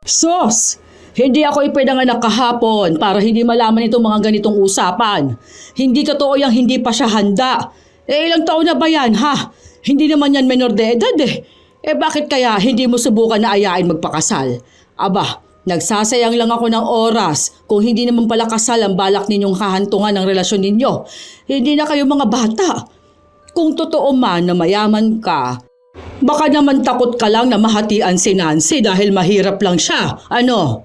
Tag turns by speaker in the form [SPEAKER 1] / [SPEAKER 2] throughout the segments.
[SPEAKER 1] Sos! Hindi ako ipinanganak kahapon para hindi malaman itong mga ganitong usapan. Hindi totoo yung hindi pa siya handa. Ilang taon na ba yan, ha? Hindi naman yan menor de edad eh. Bakit kaya hindi mo subukan na ayain magpakasal? Aba, nagsasayang lang ako ng oras kung hindi naman pala kasal ang balak ninyong hahantungan ng relasyon ninyo. Hindi na kayo mga bata. Kung totoo man na mayaman ka, baka naman takot ka lang na mahatian si Nancy dahil mahirap lang siya. Ano?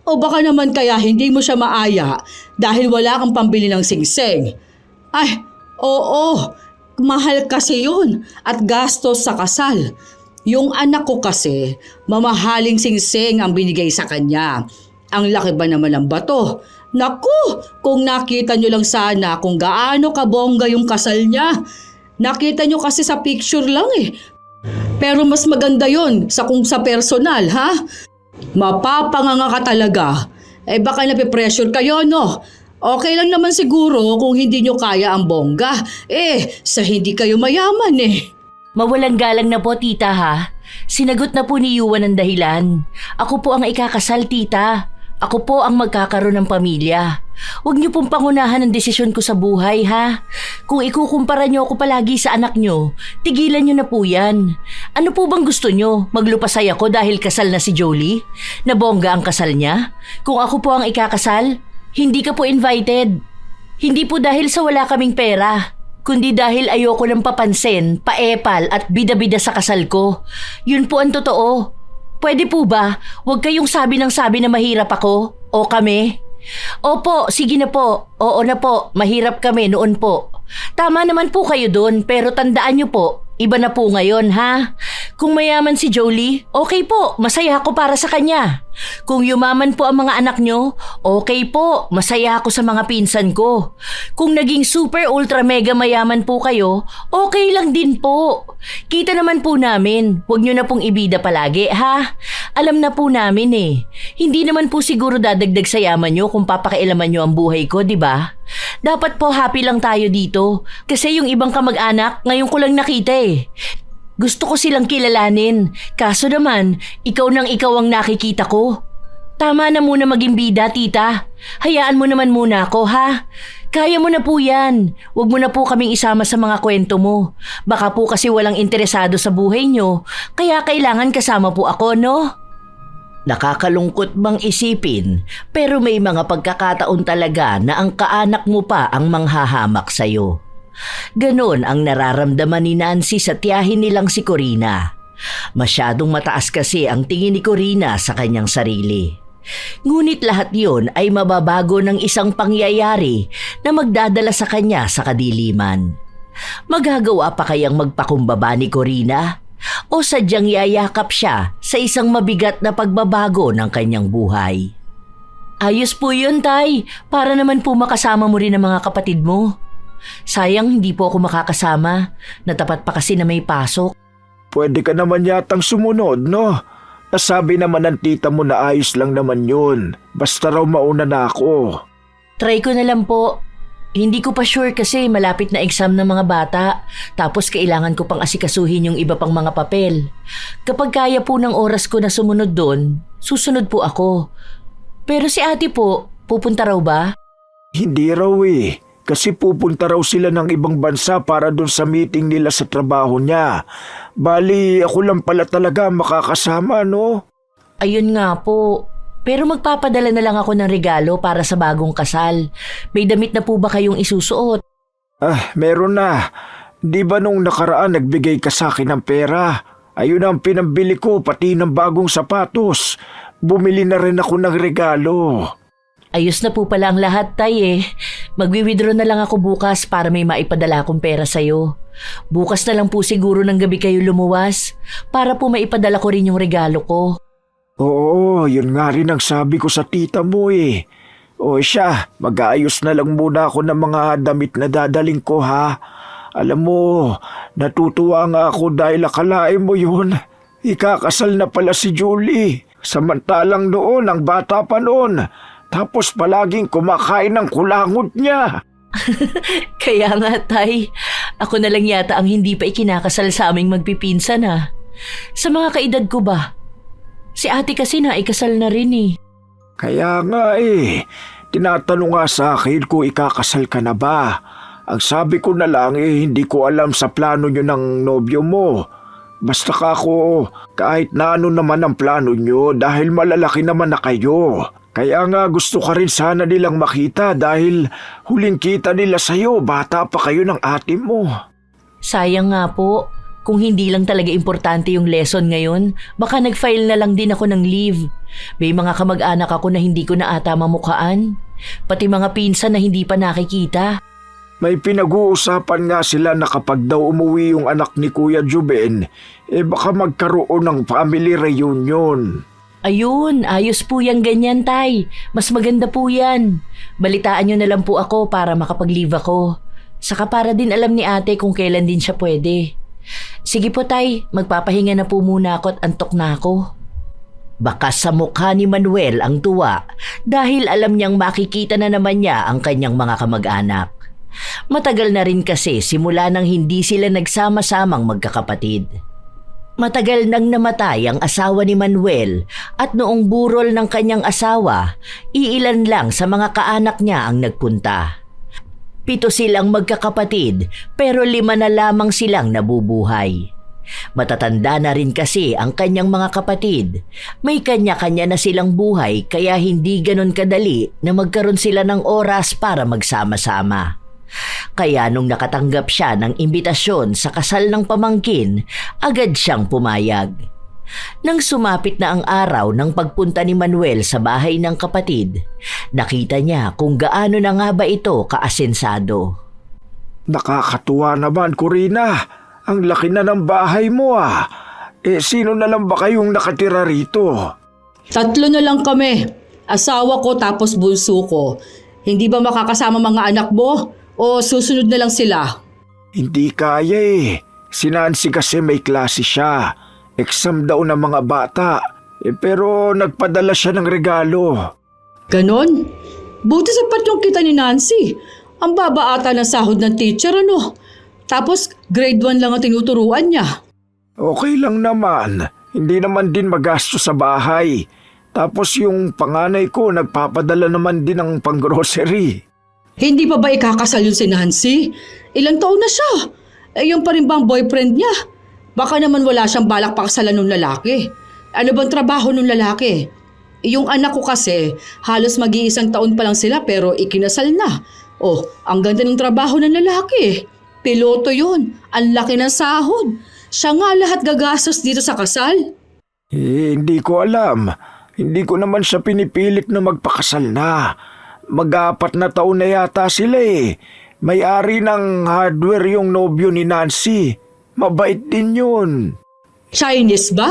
[SPEAKER 1] O baka naman kaya hindi mo siya maaya dahil wala kang pambili ng singsing. Ay, oo, mahal kasi yun at gastos sa kasal. Yung anak ko kasi, mamahaling singsing ang binigay sa kanya. Ang laki ba naman ng bato? Naku, kung nakita nyo lang sana kung gaano kabongga yung kasal niya. Nakita nyo kasi sa picture lang eh. Pero mas maganda yon sa personal, ha? Mapapanganga ka talaga. Baka napipressure kayo, no? Okay lang naman siguro kung hindi nyo kaya ang bongga. Sa hindi kayo mayaman eh.
[SPEAKER 2] Mawalang galang na po, tita ha. Sinagot na po ni Yuan ang dahilan. Ako po ang ikakasal, tita. Ako po ang magkakaroon ng pamilya. Huwag niyo pong pangunahan ang desisyon ko sa buhay, ha? Kung ikukumpara niyo ako palagi sa anak niyo, tigilan niyo na po yan. Ano po bang gusto niyo? Maglupasay ako dahil kasal na si Jolie? Nabongga ang kasal niya? Kung ako po ang ikakasal, hindi ka po invited. Hindi po dahil sa wala kaming pera, kundi dahil ayoko ng papansin, paepal at bida-bida sa kasal ko. Yun po ang totoo. Pwede po ba? Huwag kayong sabi ng sabi na mahirap ako o kami. Opo, sige na po. Oo na po, mahirap kami noon po. Tama naman po kayo doon, pero tandaan niyo po, iba na po ngayon, ha? Kung mayaman si Jolie, okay po, masaya ako para sa kanya. Kung yumaman po ang mga anak nyo, okay po, masaya ako sa mga pinsan ko. Kung naging super ultra mega mayaman po kayo, okay lang din po. Kita naman po namin, huwag nyo na pong ibida palagi, ha? Alam na po namin eh. Hindi naman po siguro dadagdag sa yaman nyo kung papakialaman nyo ang buhay ko, di ba? Dapat po happy lang tayo dito. Kasi yung ibang kamag-anak, ngayon ko lang nakita eh. Gusto ko silang kilalanin. Kaso naman, ikaw nang ikaw ang nakikita ko. Tama na muna maging bida, tita. Hayaan mo naman muna ako, ha? Kaya mo na po yan. Huwag mo na po kaming isama sa mga kwento mo. Baka po kasi walang interesado sa buhay nyo. Kaya kailangan kasama po ako, no? Nakakalungkot bang isipin, pero may mga pagkakataon talaga na ang kaanak mo pa ang manghahamak sa'yo. Ganon ang nararamdaman ni Nancy sa tiyahin nilang si Corina. Masyadong mataas kasi ang tingin ni Corina sa kanyang sarili. Ngunit lahat yon ay mababago ng isang pangyayari na magdadala sa kanya sa kadiliman. Magagawa pa kayang magpakumbaba ni Corina? O sadyang yayakap siya sa isang mabigat na pagbabago ng kanyang buhay? Ayos po yun, Tay. Para naman po makasama mo rin ang mga kapatid mo. Sayang hindi po ako makakasama. Natapat pa kasi na may pasok.
[SPEAKER 3] Pwede ka naman yatang sumunod, no? Nasabi naman ng tita mo na ayos lang naman yun. Basta raw mauna na ako.
[SPEAKER 2] Try ko na lang po. Hindi ko pa sure kasi malapit na exam ng mga bata. Tapos kailangan ko pang asikasuhin yung iba pang mga papel. Kapag kaya po ng oras ko na sumunod doon, susunod po ako. Pero si ate po, pupunta raw ba?
[SPEAKER 3] Hindi raw eh. Kasi pupunta raw sila ng ibang bansa para doon sa meeting nila sa trabaho niya. Bali, ako lang pala talaga makakasama, no?
[SPEAKER 2] Ayun nga po. Pero magpapadala na lang ako ng regalo para sa bagong kasal. May damit na po ba kayong isusuot?
[SPEAKER 3] Meron na. Di ba nung nakaraan nagbigay ka sa akin ng pera? Ayun ang pinambili ko, pati ng bagong sapatos. Bumili na rin ako ng regalo.
[SPEAKER 2] Ayos na po pala ang lahat, Tay eh. Magwi-withdraw na lang ako bukas para may maipadala akong pera sa'yo. Bukas na lang po siguro ng gabi kayo lumuwas para po maipadala ko rin yung regalo ko.
[SPEAKER 3] Oo, yun nga rin ang sabi ko sa tita mo eh. O siya, mag-aayos na lang muna ako ng mga damit na dadaling ko ha. Alam mo, natutuwa nga ako dahil akalain mo yun. Ikakasal na pala si Julie. Samantalang noon, ang bata pa noon. Tapos palaging kumakain ng kulangot niya.
[SPEAKER 2] Kaya nga, Tay. Ako na lang yata ang hindi pa ikinakasal sa aming magpipinsan ha. Sa mga kaedad ko ba? Si ate kasi naikasal na rin eh.
[SPEAKER 3] Kaya nga tinatanong nga sa akin kung ikakasal ka na ba. Ang sabi ko na lang hindi ko alam sa plano nyo ng nobyo mo. Basta ka ako, kahit na ano naman ang plano nyo dahil malalaki naman na kayo. Kaya nga gusto ka rin sana nilang makita dahil huling kita nila sa'yo, bata pa kayo ng ate mo.
[SPEAKER 2] Sayang nga po. Kung hindi lang talaga importante yung lesson ngayon, baka nag-file na lang din ako ng leave. May mga kamag-anak ako na hindi ko na ata mamukhaan. Pati mga pinsan na hindi pa nakikita.
[SPEAKER 3] May pinag-uusapan nga sila na kapag daw umuwi yung anak ni Kuya Juben, baka magkaroon ng family reunion.
[SPEAKER 2] Ayun, ayos po yung ganyan, Tay. Mas maganda po yan. Balitaan nyo na lang po ako para makapag-leave ako. Saka para din alam ni ate kung kailan din siya pwede. Sige po, Tay. Magpapahinga na po muna ako at antok na ako. Baka sa mukha ni Manuel ang tuwa dahil alam niyang makikita na naman niya ang kanyang mga kamag-anak. Matagal na rin kasi simula nang hindi sila nagsama-samang magkakapatid. Matagal nang namatay ang asawa ni Manuel at noong burol ng kanyang asawa, iilan lang sa mga kaanak niya ang nagpunta. 7 silang magkakapatid pero 5 na lamang silang nabubuhay. Matatanda na rin kasi ang kanyang mga kapatid. May kanya-kanya na silang buhay kaya hindi ganon kadali na magkaroon sila ng oras para magsama-sama. Kaya nung nakatanggap siya ng imbitasyon sa kasal ng pamangkin, agad siyang pumayag. Nang sumapit na ang araw ng pagpunta ni Manuel sa bahay ng kapatid, nakita niya kung gaano na nga ba ito kaasensado.
[SPEAKER 3] Nakakatuwa naman, Corina. Ang laki na ng bahay mo sino na lang ba kayong nakatira rito?
[SPEAKER 1] 3 na lang kami. Asawa ko tapos bunso ko. Hindi ba makakasama mga anak mo? O susunod na lang sila?
[SPEAKER 3] Hindi kaya Si Nancy kasi may klase siya. Exam daw ng mga bata. Pero nagpadala siya ng regalo.
[SPEAKER 1] Ganon? Buti sapat yung kita ni Nancy. Ang baba ata ng sahod ng teacher, ano? Tapos grade 1 lang ang tinuturuan niya.
[SPEAKER 3] Okay lang naman. Hindi naman din magasto sa bahay. Tapos yung panganay ko nagpapadala naman din ng pang-grocery.
[SPEAKER 1] Hindi pa ba ikakasal yun si Nancy? Ilang taon na siya? Yung pa rin bang boyfriend niya? Baka naman wala siyang balak pakasalan ng lalaki. Ano bang trabaho ng lalaki? Yung anak ko kasi, halos mag-iisang taon pa lang sila pero ikinasal na. Oh, ang ganda ng trabaho ng lalaki. Piloto yun. Ang laki ng sahod. Siya nga lahat gagastos dito sa kasal.
[SPEAKER 3] Hindi ko alam. Hindi ko naman siya pinipilit na magpakasal na. Mag-4 na taon na yata sila May-ari ng hardware yung nobyo ni Nancy. Mabait din yun.
[SPEAKER 1] Chinese ba?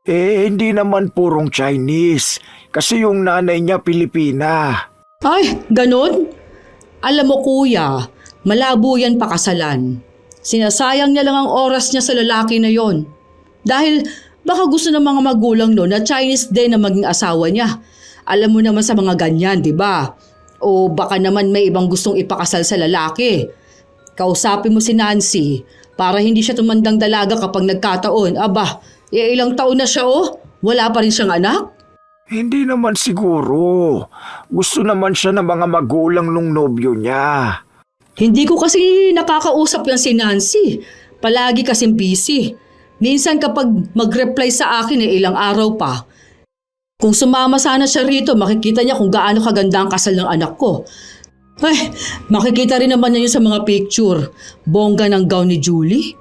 [SPEAKER 3] Hindi naman purong Chinese. Kasi yung nanay niya Pilipina.
[SPEAKER 1] Ay, ganon? Alam mo kuya, malabo yan pakasalan. Sinasayang niya lang ang oras niya sa lalaki na yon. Dahil baka gusto ng mga magulang no na Chinese din na maging asawa niya. Alam mo naman sa mga ganyan, di ba? O baka naman may ibang gustong ipakasal sa lalaki. Kausapin mo si Nancy para hindi siya tumandang dalaga kapag nagkataon. Aba, ilang taon na siya wala pa rin siyang anak?
[SPEAKER 3] Hindi naman siguro. Gusto naman siya ng mga magulang nung nobyo niya.
[SPEAKER 1] Hindi ko kasi nakakausap yan si Nancy. Palagi kasing busy. Minsan kapag mag-reply sa akin ilang araw pa. Kung sumama sana siya rito, makikita niya kung gaano kaganda ang kasal ng anak ko. Ay, makikita rin naman niya yun sa mga picture. Bongga ng gown ni Julie.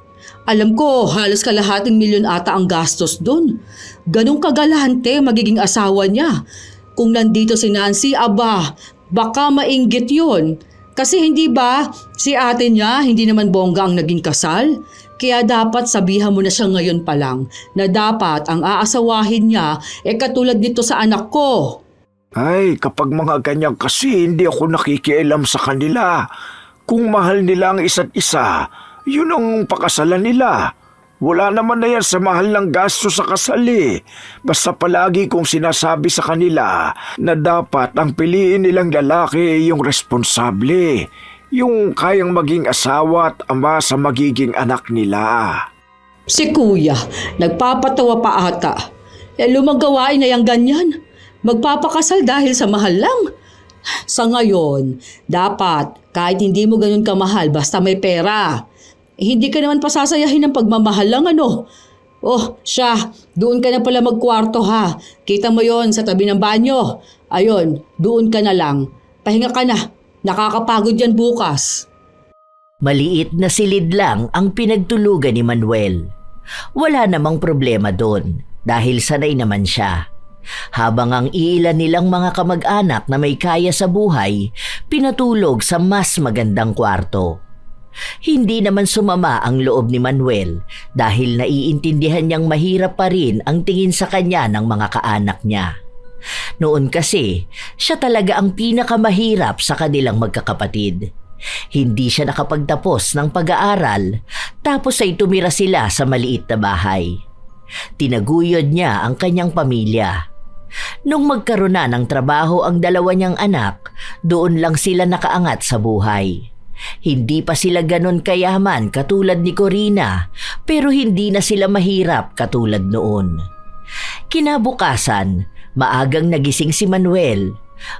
[SPEAKER 1] Alam ko, halos kalahating milyon ata ang gastos dun. Ganong kagalante magiging asawa niya. Kung nandito si Nancy, aba, baka mainggit yun. Kasi hindi ba, si ate niya hindi naman bongga ang naging kasal? Kaya dapat sabihan mo na siya ngayon pa lang na dapat ang aasawahin niya katulad nito sa anak ko.
[SPEAKER 3] Ay, kapag mga ganyan kasi hindi ako nakikialam sa kanila. Kung mahal nila ang isa't isa, yun ang pakasalan nila. Wala naman na yan sa mahal ng gasto sa kasal Basta palagi kong sinasabi sa kanila na dapat ang piliin nilang lalaki yung responsable. Yung kayang maging asawa at ama sa magiging anak nila.
[SPEAKER 1] Si kuya, nagpapatawa pa ata. lumagawain na yung ganyan. Magpapakasal dahil sa mahal lang. Sa ngayon, dapat kahit hindi mo ganun kamahal basta may pera. Hindi ka naman pasasayahin ng pagmamahal lang ano. Oh, siya, doon ka na pala magkwarto ha. Kita mo yon sa tabi ng banyo. Ayon, doon ka na lang. Pahinga ka na. Nakakapagod yan bukas.
[SPEAKER 2] Maliit na silid lang ang pinagtulugan ni Manuel. Wala namang problema doon dahil sanay naman siya. Habang ang iilan nilang mga kamag-anak na may kaya sa buhay, pinatulog sa mas magandang kwarto. Hindi naman sumama ang loob ni Manuel dahil naiintindihan niyang mahirap pa rin ang tingin sa kanya ng mga kaanak niya. Noon kasi, siya talaga ang pinakamahirap sa kanilang magkakapatid. Hindi siya nakapagtapos ng pag-aaral, tapos ay tumira sila sa maliit na bahay. Tinaguyod niya ang kanyang pamilya. Nung magkaroon na ng trabaho ang dalawa niyang anak, doon lang sila nakaangat sa buhay. Hindi pa sila ganon kayaman katulad ni Corina, pero hindi na sila mahirap katulad noon. Kinabukasan, maagang nagising si Manuel.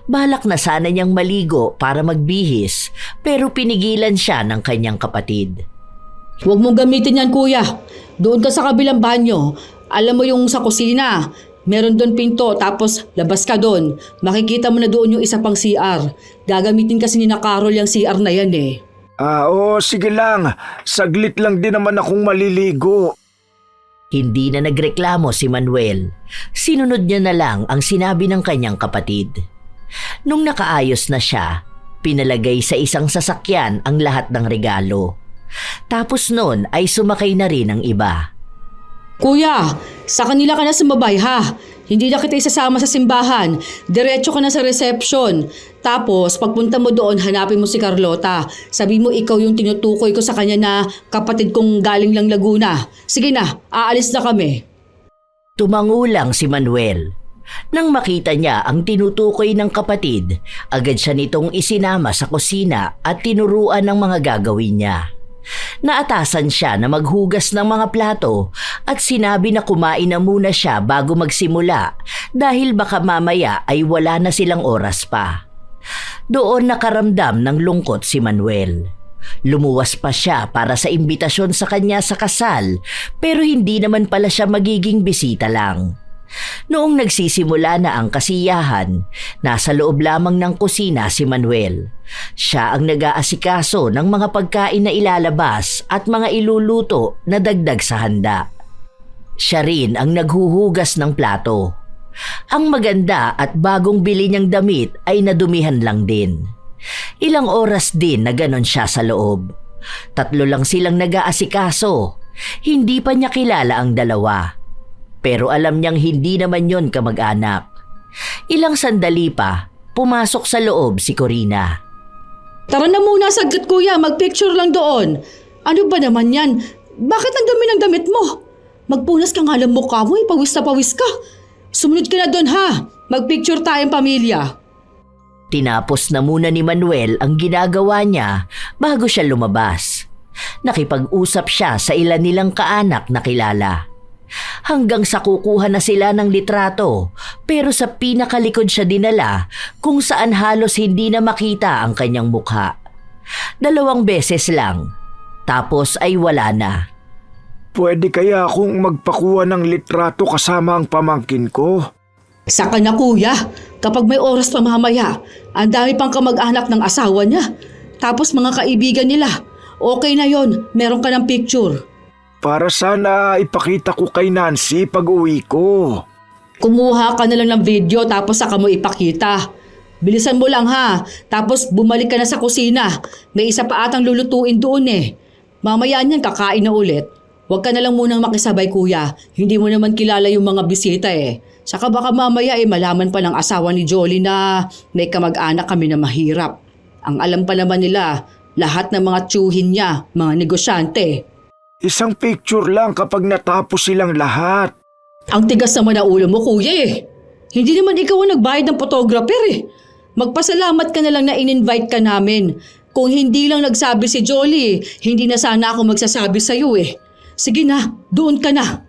[SPEAKER 2] Balak na sana niyang maligo para magbihis, pero pinigilan siya ng kanyang kapatid.
[SPEAKER 1] Huwag mong gamitin yan kuya. Doon ka sa kabilang banyo. Alam mo yung sa kusina. Meron doon pinto tapos labas ka doon. Makikita mo na doon yung isa pang CR. Gagamitin kasi ni na Carol yung CR na yan eh.
[SPEAKER 3] Oo, sige lang. Saglit lang din naman akong maliligo.
[SPEAKER 2] Hindi na nagreklamo si Manuel. Sinunod niya na lang ang sinabi ng kanyang kapatid. Nung nakaayos na siya, pinalagay sa isang sasakyan ang lahat ng regalo. Tapos noon ay sumakay na rin ang iba.
[SPEAKER 1] Kuya, sa kanila ka na sumabay ha. Hindi na kita isasama sa simbahan. Diretso ka na sa reception. Tapos pagpunta mo doon, hanapin mo si Carlota. Sabi mo ikaw yung tinutukoy ko sa kanya na kapatid kong galing lang Laguna. Sige na, aalis na kami.
[SPEAKER 2] Tumangulang si Manuel. Nang makita niya ang tinutukoy ng kapatid, agad siya nitong isinama sa kusina at tinuruan ng mga gagawin niya. Naatasan siya na maghugas ng mga plato at sinabi na kumain na muna siya bago magsimula dahil baka mamaya ay wala na silang oras pa. Doon nakaramdam ng lungkot si Manuel. Lumuwas pa siya para sa imbitasyon sa kanya sa kasal pero hindi naman pala siya magiging bisita lang. Noong nagsisimula na ang kasiyahan, nasa loob lamang ng kusina si Manuel. Siya ang nag-aasikaso ng mga pagkain na ilalabas at mga iluluto na dagdag sa handa. Siya rin ang naghuhugas ng plato. Ang maganda at bagong bili niyang damit ay nadumihan lang din. Ilang oras din na ganon siya sa loob. 3 lang silang nag-aasikaso. Hindi pa niya kilala ang dalawa. Pero alam niyang hindi naman yon kamag-anak. Ilang sandali pa, pumasok sa loob si Corina.
[SPEAKER 1] Tara na muna saglit kuya, magpicture lang doon. Ano ba naman yan? Bakit ang dami ng damit mo? Magpunas ka nga lang mukha mo, pawis na pawis ka. Sumunod ka na doon ha, magpicture tayong pamilya.
[SPEAKER 2] Tinapos na muna ni Manuel ang ginagawa niya bago siya lumabas. Nakipag-usap siya sa ilan nilang kaanak na kilala. Hanggang sa kukuha na sila ng litrato pero sa pinakalikod siya dinala kung saan halos hindi na makita ang kanyang mukha. 2 beses lang, tapos ay wala na.
[SPEAKER 3] Pwede kaya akong magpakuha ng litrato kasama ang pamangkin ko?
[SPEAKER 1] Saka na kuya, kapag may oras pa mamaya, ang dami pang kamag-anak ng asawa niya. Tapos mga kaibigan nila, okay na yon, meron ka ng picture.
[SPEAKER 3] Para sana ipakita ko kay Nancy pag uwi ko.
[SPEAKER 1] Kumuha ka na lang ng video tapos saka mo ipakita. Bilisan mo lang ha, tapos bumalik ka na sa kusina. May isa pa atang lulutuin doon eh. Mamaya niyan kakain na ulit. Huwag ka na lang munang makisabay kuya, hindi mo naman kilala yung mga bisita eh. Saka baka mamaya malaman pa ng asawa ni Jolly na may kamag-anak kami na mahirap. Ang alam pa naman nila, lahat ng mga tiyuhin niya, mga negosyante.
[SPEAKER 3] Isang picture lang kapag natapos silang lahat.
[SPEAKER 1] Ang tigas naman na ulo mo kuya eh. Hindi naman ikaw ang nagbayad ng photographer eh. Magpasalamat ka na lang na in-invite ka namin. Kung hindi lang nagsabi si Jolly, hindi na sana ako magsasabi sa'yo eh. Sige na, doon ka na.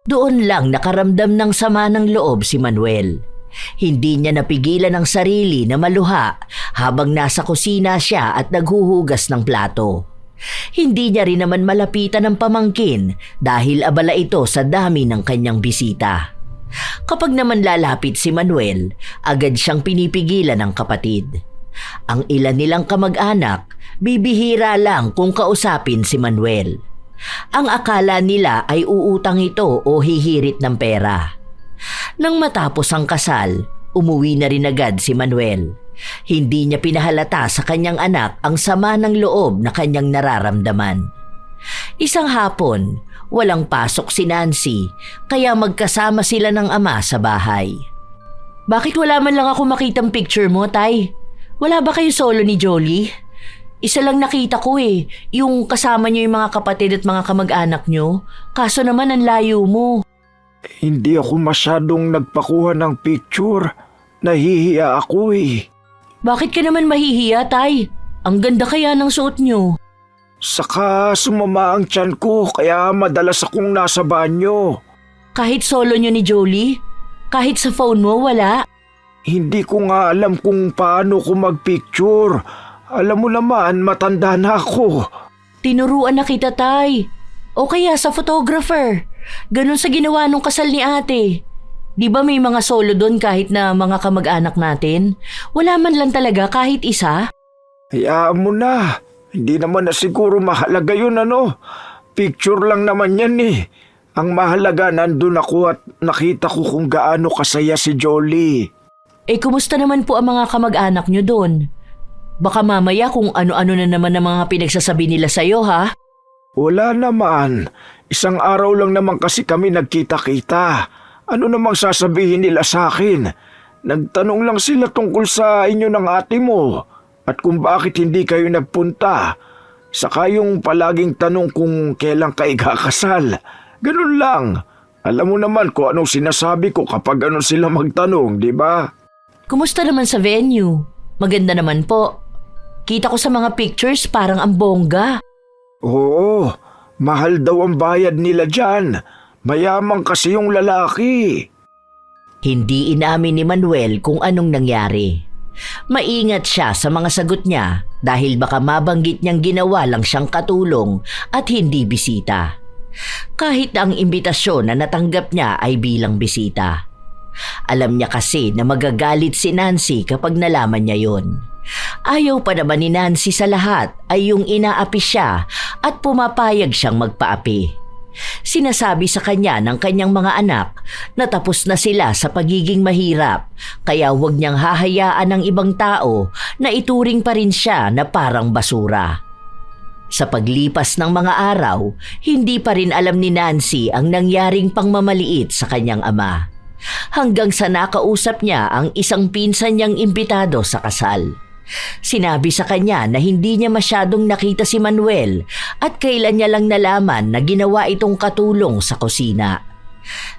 [SPEAKER 2] Doon lang nakaramdam ng sama ng loob si Manuel. Hindi niya napigilan ang sarili na maluha habang nasa kusina siya at naghuhugas ng plato. Hindi niya rin naman malapitan ng pamangkin dahil abala ito sa dami ng kanyang bisita. Kapag naman lalapit si Manuel, agad siyang pinipigilan ng kapatid. Ang ilan nilang kamag-anak, bibihira lang kung kausapin si Manuel. Ang akala nila ay uutang ito o hihirit ng pera. Nang matapos ang kasal, umuwi na rin agad si Manuel. Hindi niya pinahalata sa kanyang anak ang sama ng loob na kanyang nararamdaman. Isang hapon, walang pasok si Nancy, kaya magkasama sila ng ama sa bahay. Bakit wala man lang ako makitang picture mo, Tay? Wala ba kayo solo ni Jolie? Isa lang nakita ko yung kasama niyo yung mga kapatid at mga kamag-anak niyo. Kaso naman ang layo mo.
[SPEAKER 3] Hindi ako masyadong nagpakuha ng picture. Nahihiya ako
[SPEAKER 2] Bakit ka naman mahihiya, Tay? Ang ganda kaya ng suot niyo.
[SPEAKER 3] Saka sumama ang tiyan ko kaya madalas akong nasa banyo.
[SPEAKER 2] Kahit solo niyo ni Jolie? Kahit sa phone mo, wala?
[SPEAKER 3] Hindi ko nga alam kung paano ko magpicture. Alam mo naman, matanda na ako.
[SPEAKER 2] Tinuruan na kita, Tay. O kaya sa photographer. Ganun sa ginawa nung kasal ni ate. Di ba may mga solo doon kahit na mga kamag-anak natin? Wala man lang talaga kahit isa?
[SPEAKER 3] Hayaan mo na. Hindi naman na siguro mahalaga yun Picture lang naman yan Ang mahalaga nandun ako at nakita ko kung gaano kasaya si Jolie.
[SPEAKER 2] Kumusta naman po ang mga kamag-anak nyo doon? Baka mamaya kung ano-ano na naman ang mga pinagsasabi nila sa'yo, ha?
[SPEAKER 3] Wala naman. Isang araw lang naman kasi kami nagkita-kita. Ano namang sasabihin nila sa akin? Nagtanong lang sila tungkol sa inyo ng ate mo at kung bakit hindi kayo nagpunta. Saka yung palaging tanong kung kailan kayo kakasal. Ganun lang. Alam mo naman kung anong sinasabi ko kapag sila magtanong, di ba?
[SPEAKER 2] Kumusta naman sa venue? Maganda naman po. Kita ko sa mga pictures parang ang bongga.
[SPEAKER 3] Oo, mahal daw ang bayad nila dyan. Mayaman kasi yung lalaki.
[SPEAKER 2] Hindi inamin ni Manuel kung anong nangyari. Maingat siya sa mga sagot niya dahil baka mabanggit niyang ginawa lang siyang katulong at hindi bisita. Kahit ang imbitasyon na natanggap niya ay bilang bisita. Alam niya kasi na magagalit si Nancy kapag nalaman niya yon. Ayaw pa naman ni Nancy sa lahat ay yung inaapi siya at pumapayag siyang magpaapi. Sinasabi sa kanya ng kanyang mga anak na tapos na sila sa pagiging mahirap kaya huwag niyang hahayaan ng ibang tao na ituring pa rin siya na parang basura. Sa paglipas ng mga araw, hindi pa rin alam ni Nancy ang nangyaring pangmamaliit sa kanyang ama. Hanggang sa nakausap niya ang isang pinsan niyang imbitado sa kasal. Sinabi sa kanya na hindi niya masyadong nakita si Manuel at kailan niya lang nalaman na ginawa itong katulong sa kusina.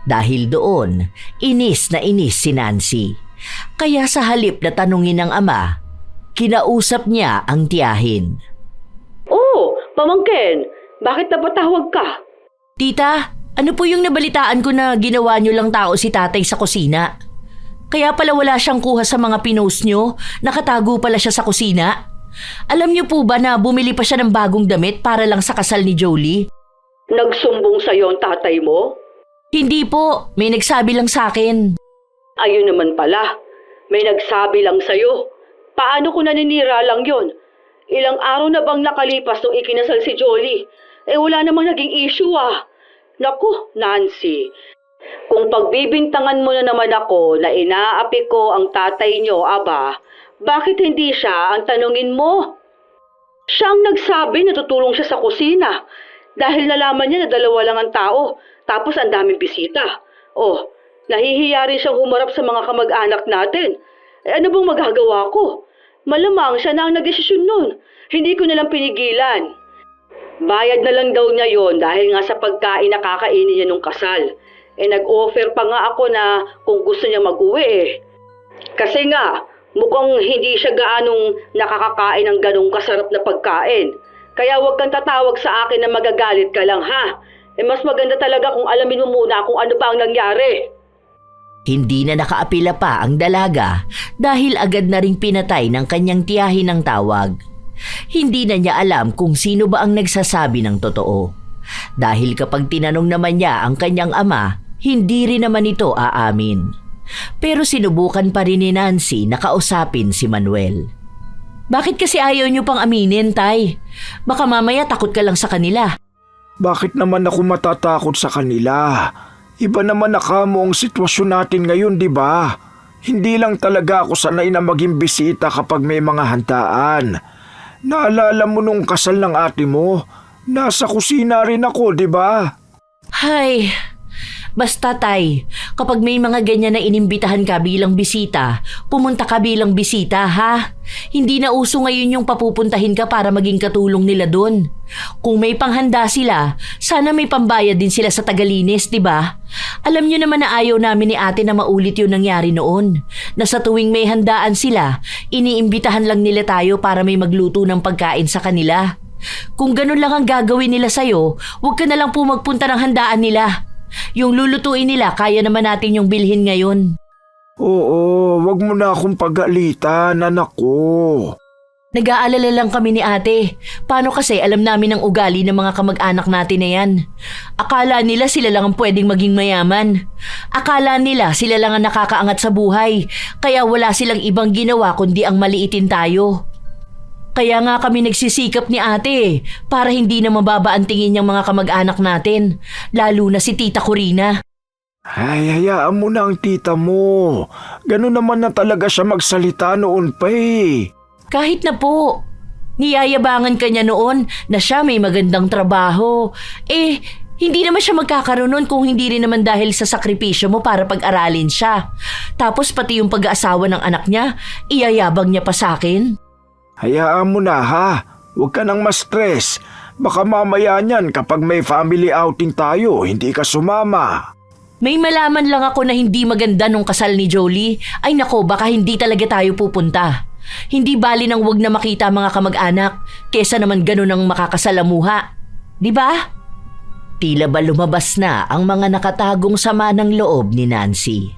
[SPEAKER 2] Dahil doon, inis na inis si Nancy. Kaya sa halip na tanungin ng ama, kinausap niya ang tiyahin.
[SPEAKER 1] Oh, pamangkin, bakit napatawag ka?
[SPEAKER 2] Tita, ano po yung nabalitaan ko na ginawa niyo lang tao si tatay sa kusina? Kaya pala wala siyang kuha sa mga pinost niyo, nakatago pala siya sa kusina. Alam niyo po ba na bumili pa siya ng bagong damit para lang sa kasal ni Jolie?
[SPEAKER 1] Nagsumbong sa'yo ang tatay mo?
[SPEAKER 2] Hindi po, may nagsabi lang sa akin.
[SPEAKER 1] Ayun naman pala, may nagsabi lang sa'yo. Paano ko naninira lang yon? Ilang araw na bang nakalipas nung ikinasal si Jolie? Wala namang naging issue Naku, Nancy, kung pagbibintangan mo na naman ako na inaapi ko ang tatay niyo, aba, bakit hindi siya ang tanungin mo? Siyang nagsabi na tutulong siya sa kusina dahil nalaman niya na dalawa lang ang tao tapos ang daming bisita. Oh, nahihiya rin siyang humarap sa mga kamag-anak natin. Ano bang magagawa ko? Malamang siya na ang nagdesisyon nun. Hindi ko nalang pinigilan. Bayad na lang daw niya yon dahil nga sa pagkain na kakainin niya nung kasal. Nag-offer pa nga ako na kung gusto niya mag-uwi Kasi nga, mukhang hindi siya gaanong nakakakain ng ganong kasarap na pagkain. Kaya huwag kang tatawag sa akin na magagalit ka lang ha. mas maganda talaga kung alamin mo muna kung ano pa ang nangyari.
[SPEAKER 2] Hindi na nakaapila pa ang dalaga dahil agad na ring pinatay ng kanyang tiyahin ng tawag. Hindi na niya alam kung sino ba ang nagsasabi ng totoo. Dahil kapag tinanong naman niya ang kanyang ama, hindi rin naman ito aamin. Pero sinubukan pa rin ni Nancy na kausapin si Manuel. Bakit kasi ayaw niyo pang aminin, Tay? Baka mamaya takot ka lang sa kanila.
[SPEAKER 3] Bakit naman ako matatakot sa kanila? Iba naman na kamo ang sitwasyon natin ngayon, di ba? Hindi lang talaga ako sanay na maging bisita kapag may mga handaan. Naalala mo nung kasal ng ate mo? Nasa kusina rin ako, di ba?
[SPEAKER 2] Hay, basta Tay, kapag may mga ganyan na inimbitahan ka bilang bisita, pumunta ka bilang bisita, ha? Hindi na uso ngayon yung papupuntahin ka para maging katulong nila doon. Kung may panghanda sila, sana may pambayad din sila sa tagalinis, di ba? Alam niyo naman na ayaw namin ni ate na maulit yung nangyari noon. Na sa tuwing may handaan sila, iniimbitahan lang nila tayo para may magluto ng pagkain sa kanila. Kung ganun lang ang gagawin nila sa'yo, huwag ka na lang po magpunta ng handaan nila. Yung lulutuin nila, kaya naman natin yung bilhin ngayon.
[SPEAKER 3] Oo, wag mo na akong pagalitan, anak ko.
[SPEAKER 2] Nag-aalala lang kami ni ate. Paano kasi alam namin ang ugali ng mga kamag-anak natin na yan? Akala nila sila lang ang pwedeng maging mayaman. Akala nila sila lang ang nakakaangat sa buhay. Kaya wala silang ibang ginawa kundi ang maliitin tayo. Kaya nga kami nagsisikap ni ate para hindi na mababa ang tingin niyang mga kamag-anak natin. Lalo na si Tita Corina.
[SPEAKER 3] Ay, hayaan mo na ang tita mo. Ganun naman na talaga siya magsalita noon pa eh.
[SPEAKER 2] Kahit na po. Niyayabangan ka niya noon na siya may magandang trabaho. Hindi naman siya magkakaroon nun kung hindi rin naman dahil sa sakripisyo mo para pag-aralin siya. Tapos pati yung pag-aasawa ng anak niya, iyayabang niya pa sa akin.
[SPEAKER 3] Hayaan mo na ha. Huwag ka nang ma-stress. Baka mamaya niyan kapag may family outing tayo, hindi ka sumama.
[SPEAKER 2] May malaman lang ako na hindi maganda nung kasal ni Jolie. Ay nako, baka hindi talaga tayo pupunta. Hindi bali nang wag na makita mga kamag-anak, kesa naman ganun ang makakasalamuha. Di ba? Tila ba lumabas na ang mga nakatagong sama ng loob ni Nancy.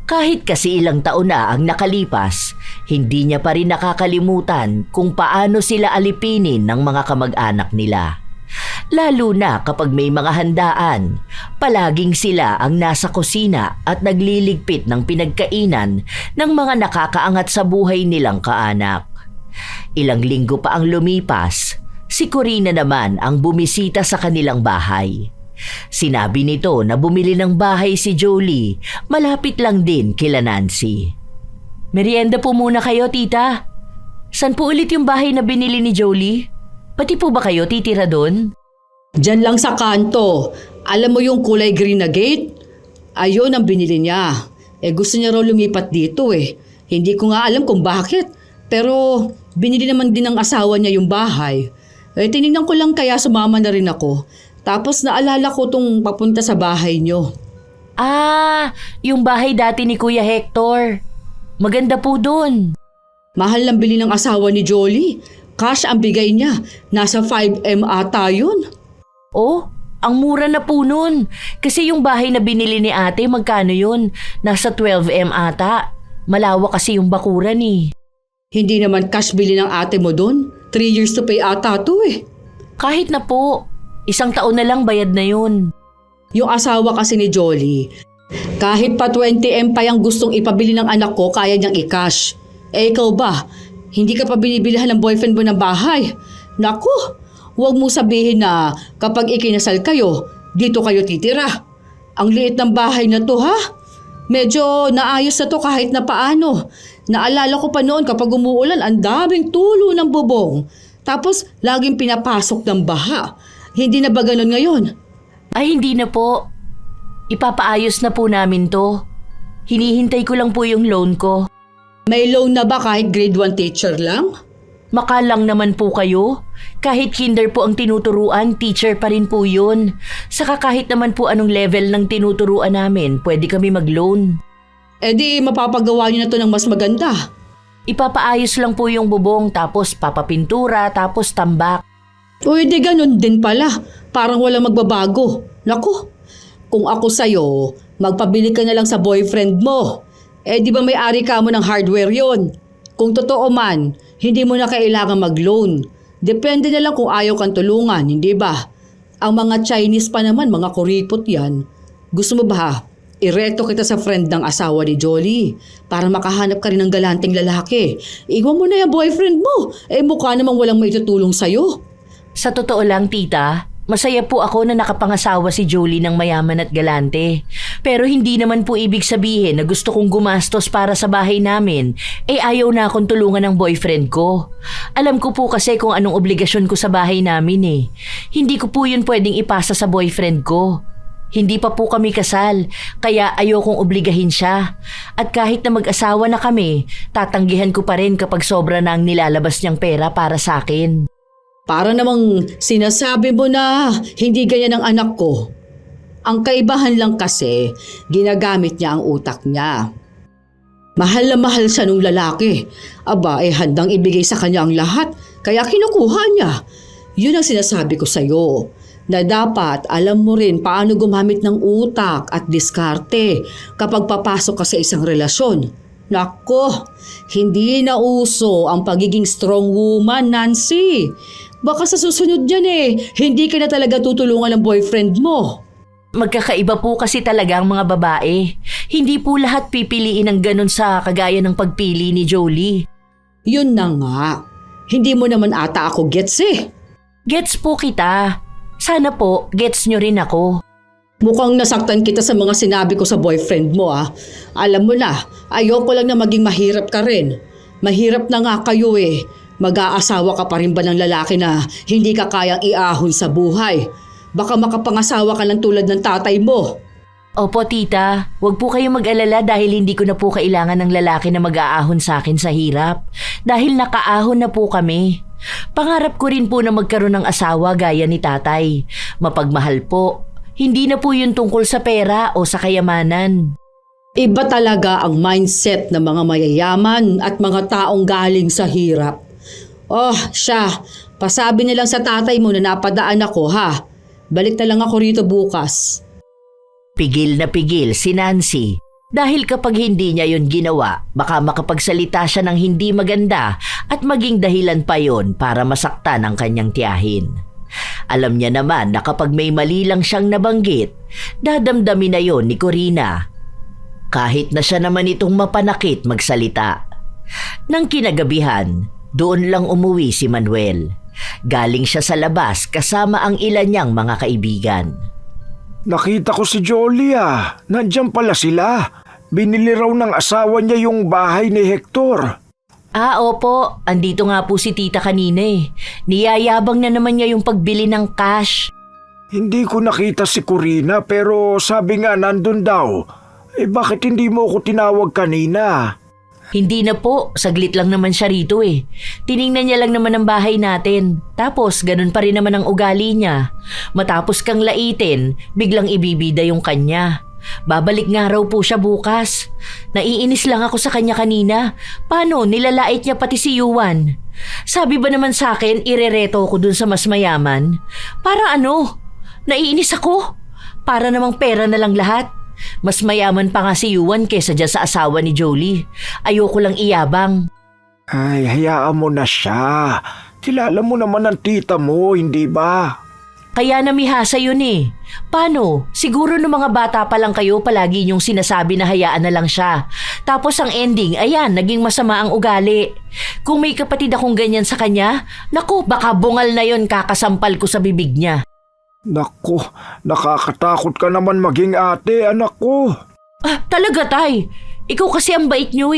[SPEAKER 2] Kahit kasi ilang taon na ang nakalipas, hindi niya pa rin nakakalimutan kung paano sila alipinin ng mga kamag-anak nila. Lalo na kapag may mga handaan, palaging sila ang nasa kusina at nagliligpit ng pinagkainan ng mga nakakaangat sa buhay nilang kaanak. Ilang linggo pa ang lumipas, si Corina naman ang bumisita sa kanilang bahay. Sinabi nito na bumili ng bahay si Jolie, malapit lang din kila Nancy. Merienda po muna kayo, tita. San po ulit yung bahay na binili ni Jolie? Pati po ba kayo titira doon?
[SPEAKER 1] Diyan lang sa kanto. Alam mo yung kulay green na gate? Ayun ang binili niya. Gusto niya raw lumipat dito eh. Hindi ko nga alam kung bakit. Pero binili naman din ng asawa niya yung bahay. Tinignan ko lang kaya sumama na rin ako. Tapos naalala ko tong papunta sa bahay niyo.
[SPEAKER 2] Yung bahay dati ni Kuya Hector. Maganda po doon.
[SPEAKER 1] Mahal lang bili ng asawa ni Jolie. Cash ang bigay niya. Nasa 5M ata yun.
[SPEAKER 2] Oh, ang mura na po nun. Kasi yung bahay na binili ni ate, magkano yun? Nasa 12M ata. Malawak kasi yung bakuran eh.
[SPEAKER 1] Hindi naman cash bili ng ate mo doon. 3 years to pay ata to eh.
[SPEAKER 2] Kahit na po. 1 taon na lang bayad na yun.
[SPEAKER 1] Yung asawa kasi ni Jolie, kahit pa 20M pa yung gustong ipabili ng anak ko, kaya niyang i-cash. Ikaw ba? Hindi ka pa binibilihan ng boyfriend mo ng bahay. Naku, huwag mo sabihin na kapag ikinasal kayo, dito kayo titira. Ang liit ng bahay na to ha? Medyo naayos na to kahit na paano. Naalala ko pa noon kapag umuulan, ang daming tulo ng bubong. Tapos laging pinapasok ng baha. Hindi na ba ganun ngayon?
[SPEAKER 2] Ay, hindi na po. Ipapaayos na po namin to. Hinihintay ko lang po yung loan ko.
[SPEAKER 1] May loan na ba kahit grade 1 teacher lang?
[SPEAKER 2] Makalang naman po kayo. Kahit kinder po ang tinuturuan, teacher pa rin po yun. Saka kahit naman po anong level ng tinuturuan namin, pwede kami mag-loan.
[SPEAKER 1] Di mapapagawa niyo na to ng mas maganda.
[SPEAKER 2] Ipapaayos lang po yung bubong, tapos papapintura, tapos tambak.
[SPEAKER 1] O di ganun din pala. Parang walang magbabago. Naku, kung ako sa'yo, magpabili ka na lang sa boyfriend mo. Eh di ba may-ari ka mo ng hardware yon? Kung totoo man, hindi mo na kailangan mag-loan. Depende na lang kung ayaw kang tulungan, hindi ba? Ang mga Chinese pa naman, mga kuripot yan. Gusto mo ba ireto kita sa friend ng asawa ni Jolly para makahanap ka rin ng galanting lalaki? Iwan mo na yung boyfriend mo. Eh mukha namang walang maitutulong sa'yo.
[SPEAKER 2] Sa totoo lang, tita, masaya po ako na nakapangasawa si Jolie ng mayaman at galante. Pero hindi naman po ibig sabihin na gusto kong gumastos para sa bahay namin, eh ayaw na akong tulungan ng boyfriend ko. Alam ko po kasi kung anong obligasyon ko sa bahay namin eh. Hindi ko po yun pwedeng ipasa sa boyfriend ko. Hindi pa po kami kasal, kaya ayokong obligahin siya. At kahit na mag-asawa na kami, tatanggihan ko pa rin kapag sobra na ang nilalabas niyang pera para sa akin.
[SPEAKER 1] Para namang sinasabi mo na hindi ganyan ang anak ko. Ang kaibahan lang kasi, ginagamit niya ang utak niya. Mahal na mahal siya nung lalaki. Aba, handang ibigay sa kanya ang lahat, kaya kinukuha niya. Yun ang sinasabi ko sa'yo, na dapat alam mo rin paano gumamit ng utak at diskarte kapag papasok ka sa isang relasyon. Nako, hindi na uso ang pagiging strong woman, Nancy. Baka sa susunod yan hindi ka na talaga tutulungan ng boyfriend mo.
[SPEAKER 2] Magkakaiba po kasi talaga ang mga babae. Hindi po lahat pipiliin ng ganun sa kagaya ng pagpili ni Jolie.
[SPEAKER 1] Yun na nga. Hindi mo naman ata ako gets
[SPEAKER 2] Gets po kita. Sana po, gets nyo rin ako.
[SPEAKER 1] Mukhang nasaktan kita sa mga sinabi ko sa boyfriend mo Alam mo na, ayoko lang na maging mahirap ka rin. Mahirap na nga kayo Mag-aasawa ka pa rin ba ng lalaki na hindi ka kayang iahon sa buhay? Baka makapangasawa ka lang tulad ng tatay mo.
[SPEAKER 2] Opo tita, huwag po kayong mag-alala dahil hindi ko na po kailangan ng lalaki na mag-aahon sa akin sa hirap. Dahil nakaahon na po kami. Pangarap ko rin po na magkaroon ng asawa gaya ni tatay. Mapagmahal po. Hindi na po yun tungkol sa pera o sa kayamanan.
[SPEAKER 1] Iba talaga ang mindset ng mga mayayaman at mga taong galing sa hirap. Oh, siya, pasabi na lang sa tatay mo na napadaan ako Balik na lang ako rito bukas.
[SPEAKER 2] Pigil na pigil si Nancy. Dahil kapag hindi niya yon ginawa, baka makapagsalita siya ng hindi maganda at maging dahilan pa yon para masaktan ang kanyang tiyahin. Alam niya naman na kapag may mali lang siyang nabanggit, dadamdamin na yon ni Corina. Kahit na siya naman itong mapanakit magsalita. Nang kinagabihan, doon lang umuwi si Manuel. Galing siya sa labas kasama ang ilan niyang mga kaibigan.
[SPEAKER 3] Nakita ko si Jolie Nandiyan pala sila. Binili raw ng asawa niya yung bahay ni Hector.
[SPEAKER 2] Opo. Andito nga po si tita kanina Niyayabang na naman niya yung pagbili ng cash.
[SPEAKER 3] Hindi ko nakita si Corina pero sabi nga nandun daw. Bakit hindi mo ako tinawag kanina?
[SPEAKER 2] Hindi na po. Saglit lang naman siya rito Tiningnan niya lang naman ang bahay natin. Tapos ganun pa rin naman ang ugali niya. Matapos kang laitin, biglang ibibida yung kanya. Babalik nga raw po siya bukas. Naiinis lang ako sa kanya kanina. Paano? Nilalait niya pati si Yuan. Sabi ba naman sa akin, irereto ko dun sa mas mayaman? Para ano? Naiinis ako. Para namang pera na lang lahat. Mas mayaman pa nga si Yuan kesa dyan sa asawa ni Jolie. Ayoko lang iyabang.
[SPEAKER 3] Ay, hayaan mo na siya. Kilala mo naman ang tita mo, hindi ba?
[SPEAKER 2] Kaya namihasa yun Paano? Siguro nung mga bata pa lang kayo palagi niyong sinasabi na hayaan na lang siya. Tapos ang ending, ayan, naging masama ang ugali. Kung may kapatid akong ganyan sa kanya, naku, baka bungal na yon kakasampal ko sa bibig niya.
[SPEAKER 3] Naku, nakakatakot ka naman maging ate, anak ko.
[SPEAKER 2] Talaga tay? Ikaw kasi ang bait niyo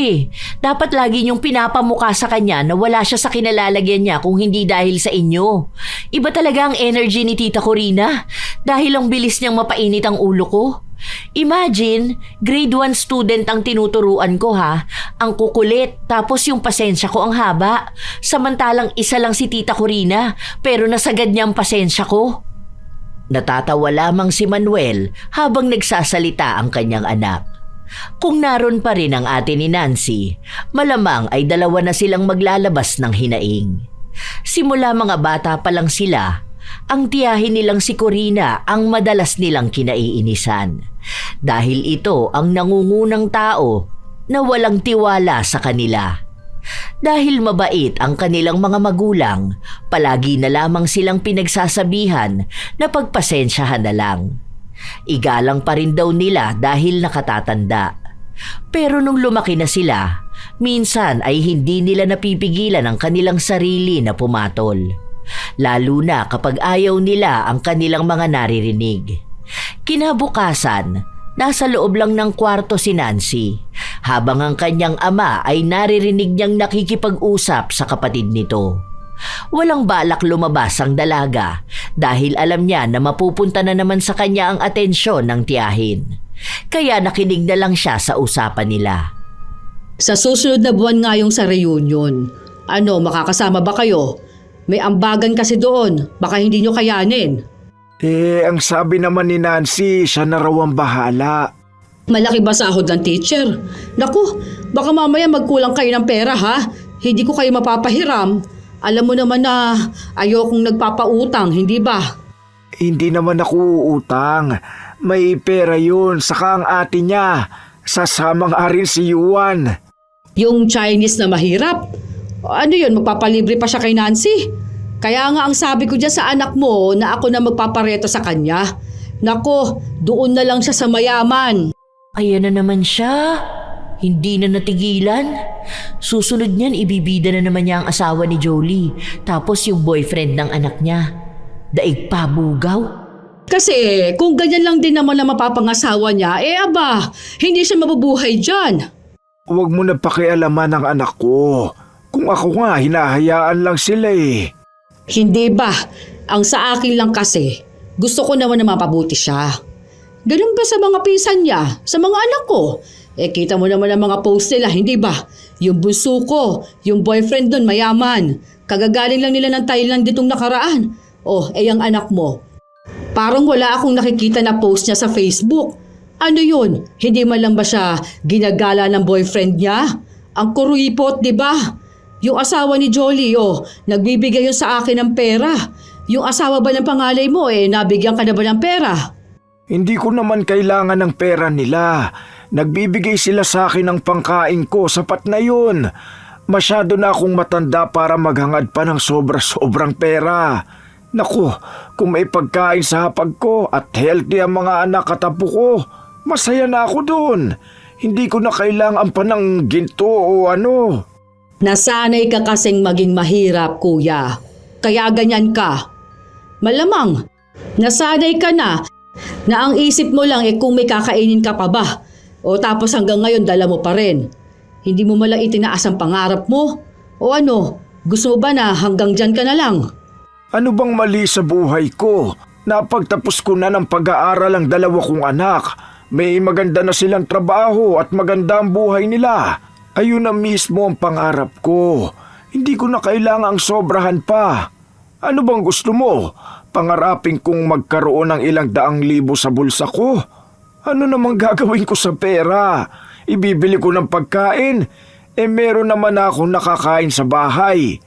[SPEAKER 2] Dapat lagi niyong pinapamukha sa kanya na wala siya sa kinalalagyan niya kung hindi dahil sa inyo. Iba talaga ang energy ni Tita Corina dahil ang bilis niyang mapainit ang ulo ko. Imagine, grade 1 student ang tinuturuan ko Ang kukulit, tapos yung pasensya ko ang haba. Samantalang isa lang si Tita Corina pero nasagad niya ang pasensya ko. Natatawa lamang si Manuel habang nagsasalita ang kanyang anak. Kung naroon pa rin ang ate ni Nancy, malamang ay dalawa na silang maglalabas ng hinaing. Simula mga bata pa lang sila, ang tiyahin nilang si Corina ang madalas nilang kinaiinisan. Dahil ito ang nangungunang tao na walang tiwala sa kanila. Dahil mabait ang kanilang mga magulang, palagi na lamang silang pinagsasabihan na pagpasensyahan na lang. Igalang pa rin daw nila dahil nakatatanda. Pero nung lumaki na sila, minsan ay hindi nila napipigilan ang kanilang sarili na pumatol. Lalo na kapag ayaw nila ang kanilang mga naririnig. Kinabukasan, nasa loob lang ng kwarto si Nancy, habang ang kanyang ama ay naririnig niyang nakikipag-usap sa kapatid nito. Walang balak lumabas ang dalaga dahil alam niya na mapupunta na naman sa kanya ang atensyon ng tiyahin. Kaya nakinig na lang siya sa usapan nila.
[SPEAKER 1] Sa susunod na buwan nga yung sa reunion. Ano, makakasama ba kayo? May ambagan kasi doon, baka hindi nyo kayanin.
[SPEAKER 3] Ang sabi naman ni Nancy, siya na raw ang bahala.
[SPEAKER 1] Malaki ba sahod ng teacher? Naku, baka mamaya magkulang kayo ng pera ha? Hindi ko kayo mapapahiram. Alam mo naman na ayokong nagpapautang, hindi ba?
[SPEAKER 3] Hindi naman ako uutang. May pera yun, saka ang ate niya. Sasamang arin si Yuan.
[SPEAKER 1] Yung Chinese na mahirap? Ano yun, magpapalibre pa siya kay Nancy? Kaya nga ang sabi ko dyan sa anak mo na ako na magpapareto sa kanya. Nako, doon na lang siya sa mayaman.
[SPEAKER 2] Ayan na naman siya. Hindi na natigilan. Susunod niyan, ibibida na naman niya ang asawa ni Jolie. Tapos yung boyfriend ng anak niya. Daig pa bugaw.
[SPEAKER 1] Kasi kung ganyan lang din naman na mapapangasawa niya, aba, hindi siya mabubuhay dyan.
[SPEAKER 3] Huwag mo na pakialaman ang anak ko. Kung ako nga, hinahayaan lang sila eh.
[SPEAKER 1] Hindi ba? Ang sa akin lang kasi, gusto ko naman na mapabuti siya. Ganun ba sa mga pinsan niya, sa mga anak ko? Kita mo naman ang mga post nila, hindi ba? Yung bunso ko, yung boyfriend doon mayaman. Kagagaling lang nila ng Thailand ditong nakaraan. Ang anak mo. Parang wala akong nakikita na post niya sa Facebook. Ano yun? Hindi man lang ba siya ginagala ng boyfriend niya? Ang kuripot, di ba? Yung asawa ni Jolie, nagbibigay yun sa akin ng pera. Yung asawa ba ng pangalay mo, nabigyan ka na ba ng pera?
[SPEAKER 3] Hindi ko naman kailangan ng pera nila. Nagbibigay sila sa akin ng pangkain ko, sapat na yun. Masyado na akong matanda para maghangad pa ng sobra-sobrang pera. Naku, kung may pagkain sa hapag ko at healthy ang mga anak at apo ko, masaya na ako doon. Hindi ko na kailangan pa ng ginto o ano.
[SPEAKER 1] Nasanay ka kasing maging mahirap, kuya. Kaya ganyan ka. Malamang, nasanay ka na ang isip mo lang kung may kakainin ka pa ba. O tapos hanggang ngayon dala mo pa rin. Hindi mo malang itinaas ang pangarap mo? O ano, gusto mo ba na hanggang dyan ka na lang?
[SPEAKER 3] Ano bang mali sa buhay ko? Napagtapos ko na ng pag-aaral ang dalawa kong anak. May maganda na silang trabaho at maganda ang buhay nila. Ayun na mismo ang pangarap ko. Hindi ko na kailangang sobrahan pa. Ano bang gusto mo? Pangarapin kong magkaroon ng ilang daang libo sa bulsa ko? Ano namang gagawin ko sa pera? Ibibili ko ng pagkain? Meron naman akong nakakain sa bahay.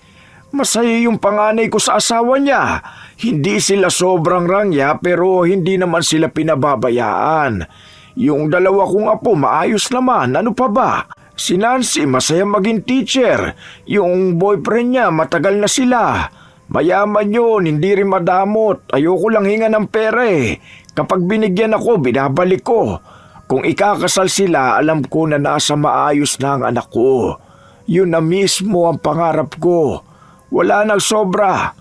[SPEAKER 3] Masaya yung panganay ko sa asawa niya. Hindi sila sobrang rangya pero hindi naman sila pinababayaan. Yung dalawa kong apo maayos naman, ano pa ba? Si Nancy masaya maging teacher. Yung boyfriend niya matagal na sila. Mayaman yun, hindi rin madamot. Ayoko lang hinga ng pera eh. Kapag binigyan ako, binabalik ko. Kung ikakasal sila, alam ko na nasa maayos na ang anak ko. Yun na mismo ang pangarap ko. Wala nang sobra.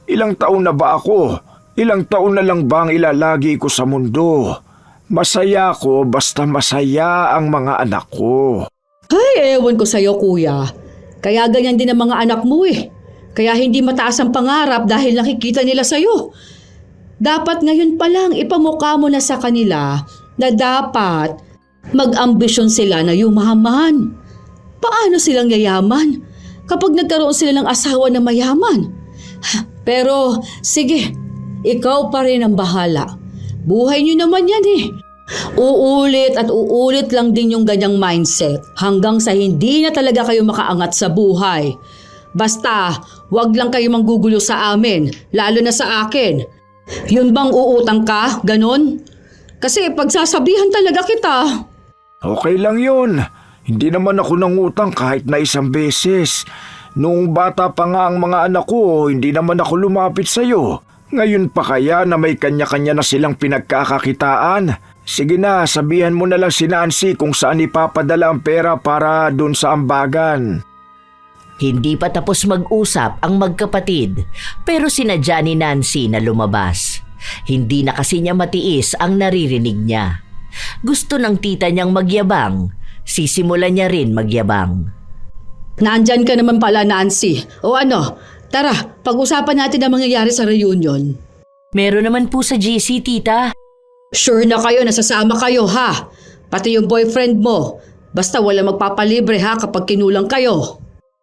[SPEAKER 3] Ilang taon na ba ako? Ilang taon na lang bang ilalagi ko sa mundo? Masaya ko basta masaya ang mga anak ko.
[SPEAKER 1] Ay, ewan ko sa'yo, kuya. Kaya ganyan din ang mga anak mo eh. Kaya hindi mataas ang pangarap dahil nakikita nila sa'yo. Dapat ngayon pa lang ipamukha mo na sa kanila na dapat mag-ambisyon sila na yumaman. Paano silang yayaman kapag nagkaroon sila ng asawa na mayaman? Pero sige, ikaw pa rin ang bahala. Buhay niyo naman yan eh. Uulit at uulit lang din yung ganyang mindset hanggang sa hindi na talaga kayo makaangat sa buhay. Basta, wag lang kayo manggugulo sa amin, lalo na sa akin. Yun bang uutang ka? Ganon? Kasi pagsasabihan talaga kita.
[SPEAKER 3] Okay lang yun. Hindi naman ako nangutang kahit na isang beses. Noong bata pa nga ang mga anak ko, hindi naman ako lumapit sa'yo. Ngayon pa kaya na may kanya-kanya na silang pinagkakakitaan? Sige na, sabihan mo na lang si Nancy kung saan ipapadala ang pera para dun sa ambagan.
[SPEAKER 2] Hindi pa tapos mag-usap ang magkapatid pero sinadya ni Nancy na lumabas. Hindi na kasi niya matiis ang naririnig niya. Gusto ng tita niyang magyabang, sisimulan niya rin magyabang.
[SPEAKER 1] Nandyan ka naman pala, Nancy. O ano, tara, pag-usapan natin ang mangyayari sa reunion.
[SPEAKER 2] Meron naman po sa GC, tita.
[SPEAKER 1] Sure na kayo, nasasama kayo ha? Pati yung boyfriend mo. Basta wala magpapalibre ha kapag kinulang kayo.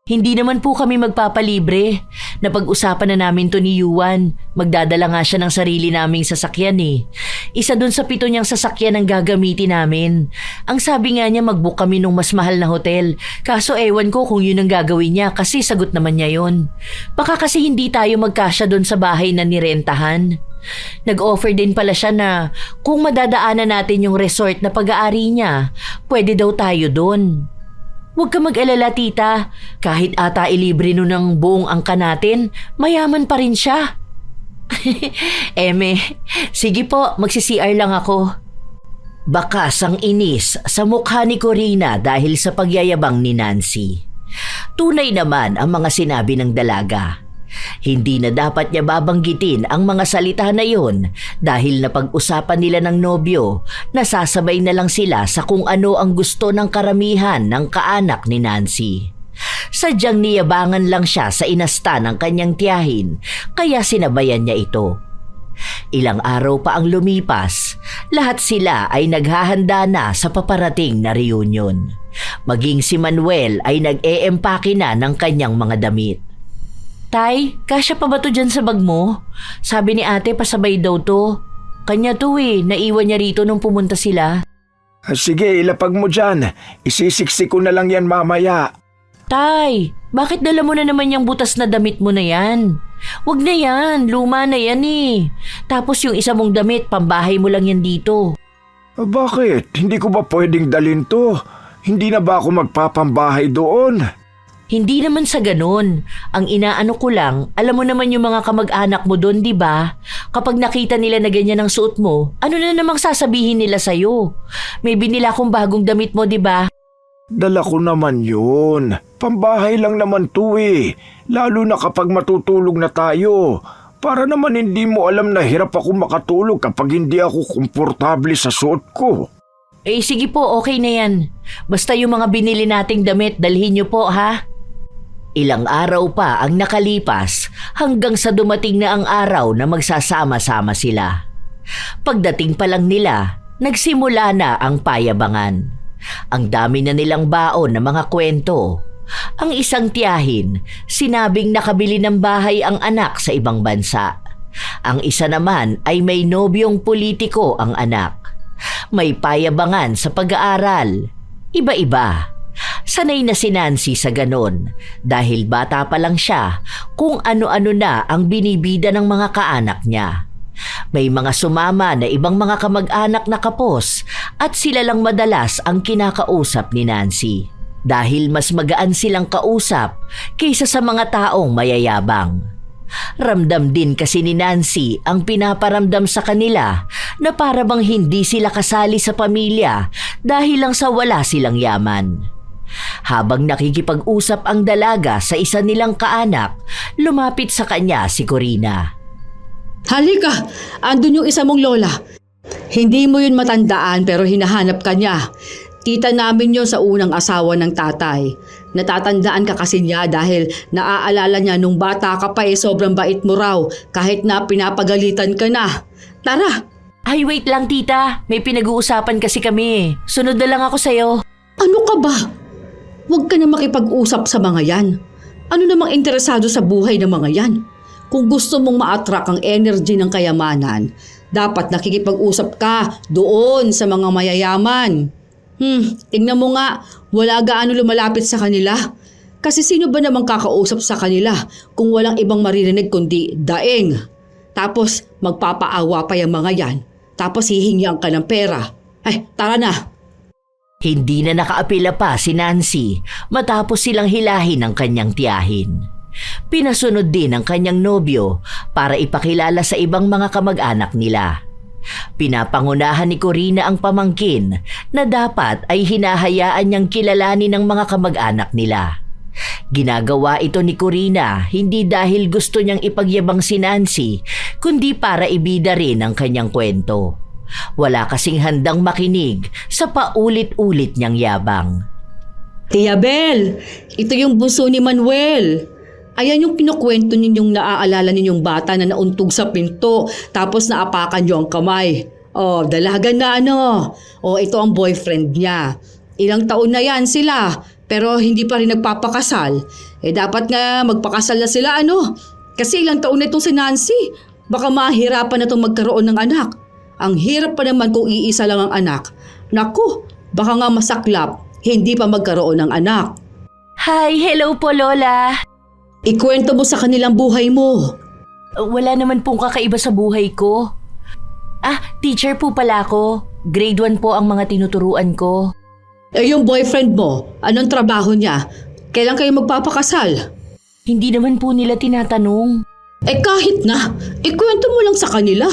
[SPEAKER 2] Hindi naman po kami magpapalibre. Napag-usapan na namin to ni Yuan. Magdadala nga siya ng sarili naming sasakyan eh. Isa dun sa 7 niyang sasakyan ang gagamitin namin. Ang sabi nga niya mag-book kami nung mas mahal na hotel. Kaso ewan ko kung yun ang gagawin niya kasi sagot naman niya yun. Baka kasi hindi tayo magkasya dun sa bahay na nirentahan. Nag-offer din pala siya na kung madadaanan natin yung resort na pag-aari niya, pwede daw tayo dun. Huwag ka mag-alala, tita. Kahit ata ilibre nun ng buong angka natin, mayaman pa rin siya. Eme, sige po, magsi-CR lang ako. Bakas ang inis sa mukha ni Corina dahil sa pagyayabang ni Nancy. Tunay naman ang mga sinabi ng dalaga. Hindi na dapat niya babanggitin ang mga salita na yun dahil napag-usapan nila ng nobyo, nasasabay na lang sila sa kung ano ang gusto ng karamihan ng kaanak ni Nancy. Sadyang niyabangan lang siya sa inasta ng kanyang tiyahin kaya sinabayan niya ito. Ilang araw pa ang lumipas, lahat sila ay naghahanda na sa paparating na reunion. Maging si Manuel ay nag-eempake na ng kanyang mga damit. Tay, kasya pa ba to dyan sa bag mo? Sabi ni ate pasabay daw to. Kanya to naiwan niya rito nung pumunta sila.
[SPEAKER 3] Sige, ilapag mo dyan. Isisiksi ko na lang yan mamaya.
[SPEAKER 2] Tay, bakit dala mo na naman yung butas na damit mo na yan? Wag na yan, luma na yan eh. Tapos yung isa mong damit, pambahay mo lang yan dito.
[SPEAKER 3] Bakit? Hindi ko ba pwedeng dalhin to? Hindi na ba ako magpapambahay doon?
[SPEAKER 2] Hindi naman sa ganun. Ang inaano ko lang, alam mo naman yung mga kamag-anak mo doon, di ba? Kapag nakita nila na ganyan ang suot mo, ano na namang sasabihin nila sa'yo? May binila akong bagong damit mo, di ba?
[SPEAKER 3] Dala ko naman yun. Pambahay lang naman to eh. Lalo na kapag matutulog na tayo. Para naman hindi mo alam na hirap ako makatulog kapag hindi ako komportable sa suot ko.
[SPEAKER 2] Eh sige po, okay na yan. Basta yung mga binili nating damit, dalhin niyo po ha? Ilang araw pa ang nakalipas hanggang sa dumating na ang araw na magsasama-sama sila. Pagdating pa lang nila, nagsimula na ang payabangan. Ang dami na nilang baon na mga kwento. Ang isang tiyahin, sinabing nakabili ng bahay ang anak sa ibang bansa. Ang isa naman ay may nobyong politiko ang anak. May payabangan sa pag-aaral. Iba-iba. Sanay na si Nancy sa ganon dahil bata pa lang siya kung ano-ano na ang binibida ng mga kaanak niya. May mga sumama na ibang mga kamag-anak na kapos at sila lang madalas ang kinakausap ni Nancy dahil mas magaan silang kausap kaysa sa mga taong mayayabang. Ramdam din kasi ni Nancy ang pinaparamdam sa kanila na para bang hindi sila kasali sa pamilya dahil lang sa wala silang yaman. Habang nakikipag-usap ang dalaga sa isa nilang kaanak, lumapit sa kanya si Corina.
[SPEAKER 1] Halika, andun yung isa mong lola. Hindi mo yun matandaan pero hinahanap ka niya. Tita namin yun sa unang asawa ng tatay. Natatandaan ka kasi niya dahil naaalala niya nung bata ka pa sobrang bait mo raw kahit na pinapagalitan ka na. Tara!
[SPEAKER 2] Ay wait lang tita, may pinag-uusapan kasi kami. Sunod na lang ako sa'yo.
[SPEAKER 1] Ano ka ba? Huwag ka na makipag-usap sa mga yan. Ano namang interesado sa buhay ng mga yan? Kung gusto mong ma-attract ang energy ng kayamanan, dapat nakikipag-usap ka doon sa mga mayayaman. Tingnan mo nga, wala gaano lumalapit sa kanila. Kasi sino ba namang kakausap sa kanila kung walang ibang maririnig kundi daing? Tapos magpapaawa pa yung mga yan. Tapos hihingian ka ng pera. Ay, tara na.
[SPEAKER 2] Hindi na nakaapila pa si Nancy matapos silang hilahin ng kanyang tiyahin. Pinasunod din ang kanyang nobyo para ipakilala sa ibang mga kamag-anak nila. Pinapangunahan ni Corina ang pamangkin na dapat ay hinahayaan niyang kilalanin ng mga kamag-anak nila. Ginagawa ito ni Corina hindi dahil gusto niyang ipagyabang si Nancy, kundi para ibida rin ang kanyang kwento. Wala kasing handang makinig sa paulit-ulit niyang yabang.
[SPEAKER 1] Tia Bel, ito yung bunso ni Manuel. Ayan yung kinukwento ninyong naaalala ninyong bata na nauntog sa pinto tapos naapakan niyo ang kamay. Oh, dalagan na ano. Oh, ito ang boyfriend niya. Ilang taon na yan sila pero hindi pa rin nagpapakasal. Dapat nga magpakasal na sila ano. Kasi ilang taon na itong si Nancy. Baka mahirapan na itong magkaroon ng anak. Ang hirap pa naman kung iisa lang ang anak. Naku, baka nga masaklap, hindi pa magkaroon ng anak.
[SPEAKER 2] Hi, hello po Lola.
[SPEAKER 1] Ikwento mo sa kanilang buhay mo.
[SPEAKER 2] Wala naman pong kakaiba sa buhay ko. Teacher po pala ako. Grade 1 po ang mga tinuturuan ko.
[SPEAKER 1] Yung boyfriend mo, anong trabaho niya? Kailan kayo magpapakasal?
[SPEAKER 2] Hindi naman po nila tinatanong.
[SPEAKER 1] Kahit na, ikwento mo lang sa kanila.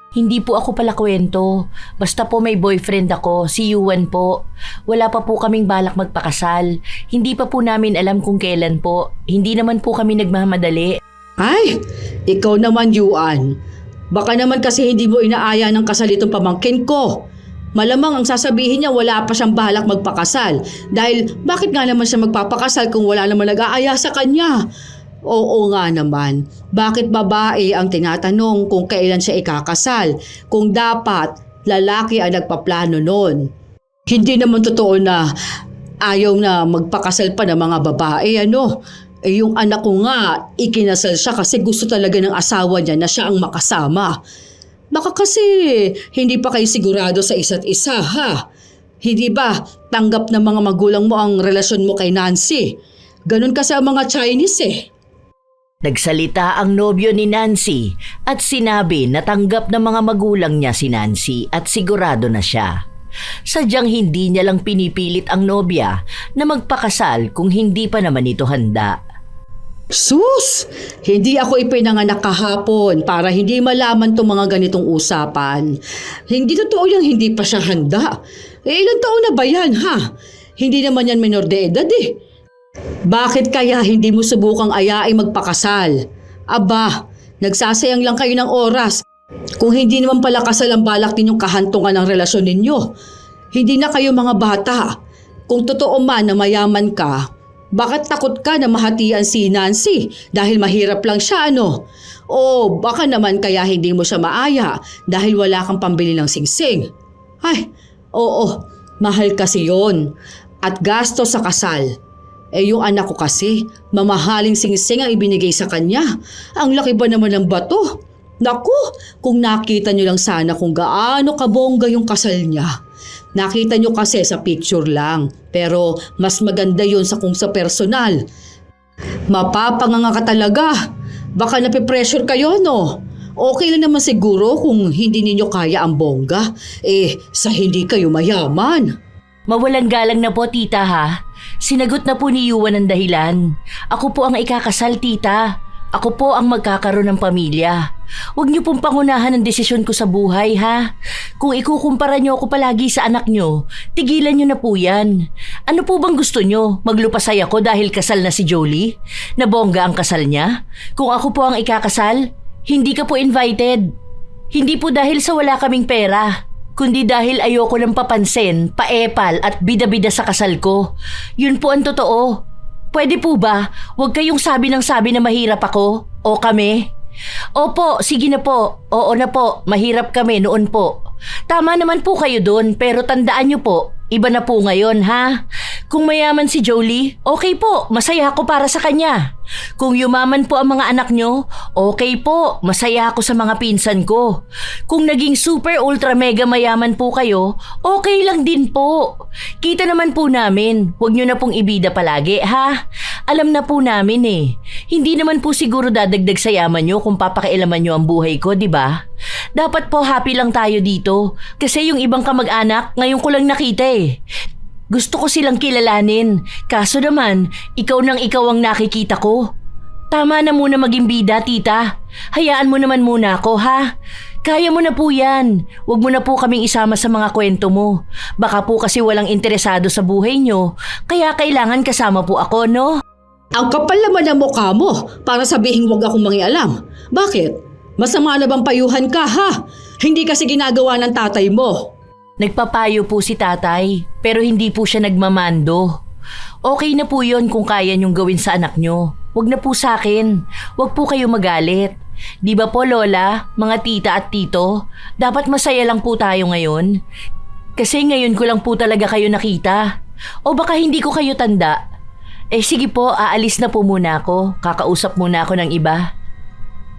[SPEAKER 2] Hindi po ako pala kwento. Basta po may boyfriend ako, si Yuan po. Wala pa po kaming balak magpakasal. Hindi pa po namin alam kung kailan po. Hindi naman po kami nagmamadali.
[SPEAKER 1] Ay, ikaw naman Yuan. Baka naman kasi hindi mo inaaya ng kasal itong pamangkin ko. Malamang ang sasabihin niya wala pa siyang balak magpakasal. Dahil bakit nga naman siya magpapakasal kung wala naman nag-aaya sa kanya? Oo nga naman, bakit babae ang tinatanong kung kailan siya ikakasal? Kung dapat, lalaki ang nagpaplano nun. Hindi naman totoo na ayaw na magpakasal pa ng mga babae, ano? Yung anak ko nga, ikinasal siya kasi gusto talaga ng asawa niya na siya ang makasama. Baka kasi hindi pa kayo sigurado sa isa't isa, ha? Hindi ba tanggap ng mga magulang mo ang relasyon mo kay Nancy? Ganun kasi ang mga Chinese eh.
[SPEAKER 2] Nagsalita ang nobyo ni Nancy at sinabi na tanggap ng mga magulang niya si Nancy at sigurado na siya. Sadyang hindi niya lang pinipilit ang nobya na magpakasal kung hindi pa naman ito handa.
[SPEAKER 1] Sus! Hindi ako ipinanganak kahapon para hindi malaman tong mga ganitong usapan. Hindi totoo yung hindi pa siya handa. Ilang taon na ba yan, ha? Hindi naman yan menor de edad eh. Bakit kaya hindi mo subukang ayaing magpakasal? Aba, nagsasayang lang kayo ng oras. Kung hindi naman pala kasal ang balak ninyong kahantungan ng relasyon ninyo. Hindi na kayo mga bata. Kung totoo man na mayaman ka, bakit takot ka na mahatian si Nancy dahil mahirap lang siya, ano? O baka naman kaya hindi mo siya maaya dahil wala kang pambili ng singsing. Ay, oo, mahal kasi yon. At gasto sa kasal. Yung anak ko kasi, mamahaling singsing ang ibinigay sa kanya. Ang laki ba naman ng bato? Naku, kung nakita nyo lang sana kung gaano kabongga yung kasal niya. Nakita nyo kasi sa picture lang, pero mas maganda yun sa kung sa personal. Mapapanganga ka talaga. Baka napipressure kayo, no? Okay lang naman siguro kung hindi ninyo kaya ang bongga. Sa hindi kayo mayaman.
[SPEAKER 2] Mawalang galang na po, tita, ha? Sinagot na po ni Yuan ang dahilan. Ako po ang ikakasal, tita. Ako po ang magkakaroon ng pamilya. Huwag niyo pong pangunahan ang desisyon ko sa buhay, ha? Kung ikukumpara niyo ako palagi sa anak niyo, tigilan niyo na po yan. Ano po bang gusto niyo? Maglupasay ako dahil kasal na si Jolie? Nabongga ang kasal niya? Kung ako po ang ikakasal, hindi ka po invited. Hindi po dahil sa wala kaming pera, kundi dahil ayoko ng papansin, paepal at bida-bida sa kasal ko. Yun po ang totoo. Pwede po ba? Huwag kayong sabi ng sabi na mahirap ako o kami. Opo, sige na po. Oo na po, mahirap kami noon po. Tama naman po kayo doon, pero tandaan niyo po, iba na po ngayon, ha? Kung mayaman si Jolie, okay po, masaya ako para sa kanya. Kung yumaman po ang mga anak nyo, okay po, masaya ako sa mga pinsan ko. Kung naging super ultra mega mayaman po kayo, okay lang din po. Kita naman po namin, huwag nyo na pong ibida palagi, ha? Alam na po namin eh. Hindi naman po siguro dadagdag sa yaman nyo kung papakialaman nyo ang buhay ko, di ba? Dapat po happy lang tayo dito. Kasi yung ibang kamag-anak, ngayon ko lang nakita eh. Gusto ko silang kilalanin. Kaso naman, ikaw nang ikaw ang nakikita ko. Tama na muna maging bida, tita. Hayaan mo naman muna ako, ha? Kaya mo na po yan. Huwag mo na po kaming isama sa mga kwento mo. Baka po kasi walang interesado sa buhay nyo. Kaya kailangan kasama po ako, no?
[SPEAKER 1] Ang kapal naman ng mukha mo para sabihin huwag akong mangialam. Bakit? Masama na bang payuhan ka, ha? Hindi kasi ginagawa ng tatay mo.
[SPEAKER 2] Nagpapayo po si tatay, pero hindi po siya nagmamando. Okay na po yon kung kaya niyong gawin sa anak niyo. Huwag na po sa akin. Huwag po kayo magalit. Di ba po lola, mga tita at tito, dapat masaya lang po tayo ngayon. Kasi ngayon ko lang po talaga kayo nakita. O baka hindi ko kayo tanda. Sige po, aalis na po muna ako. Kakausap muna ako ng iba.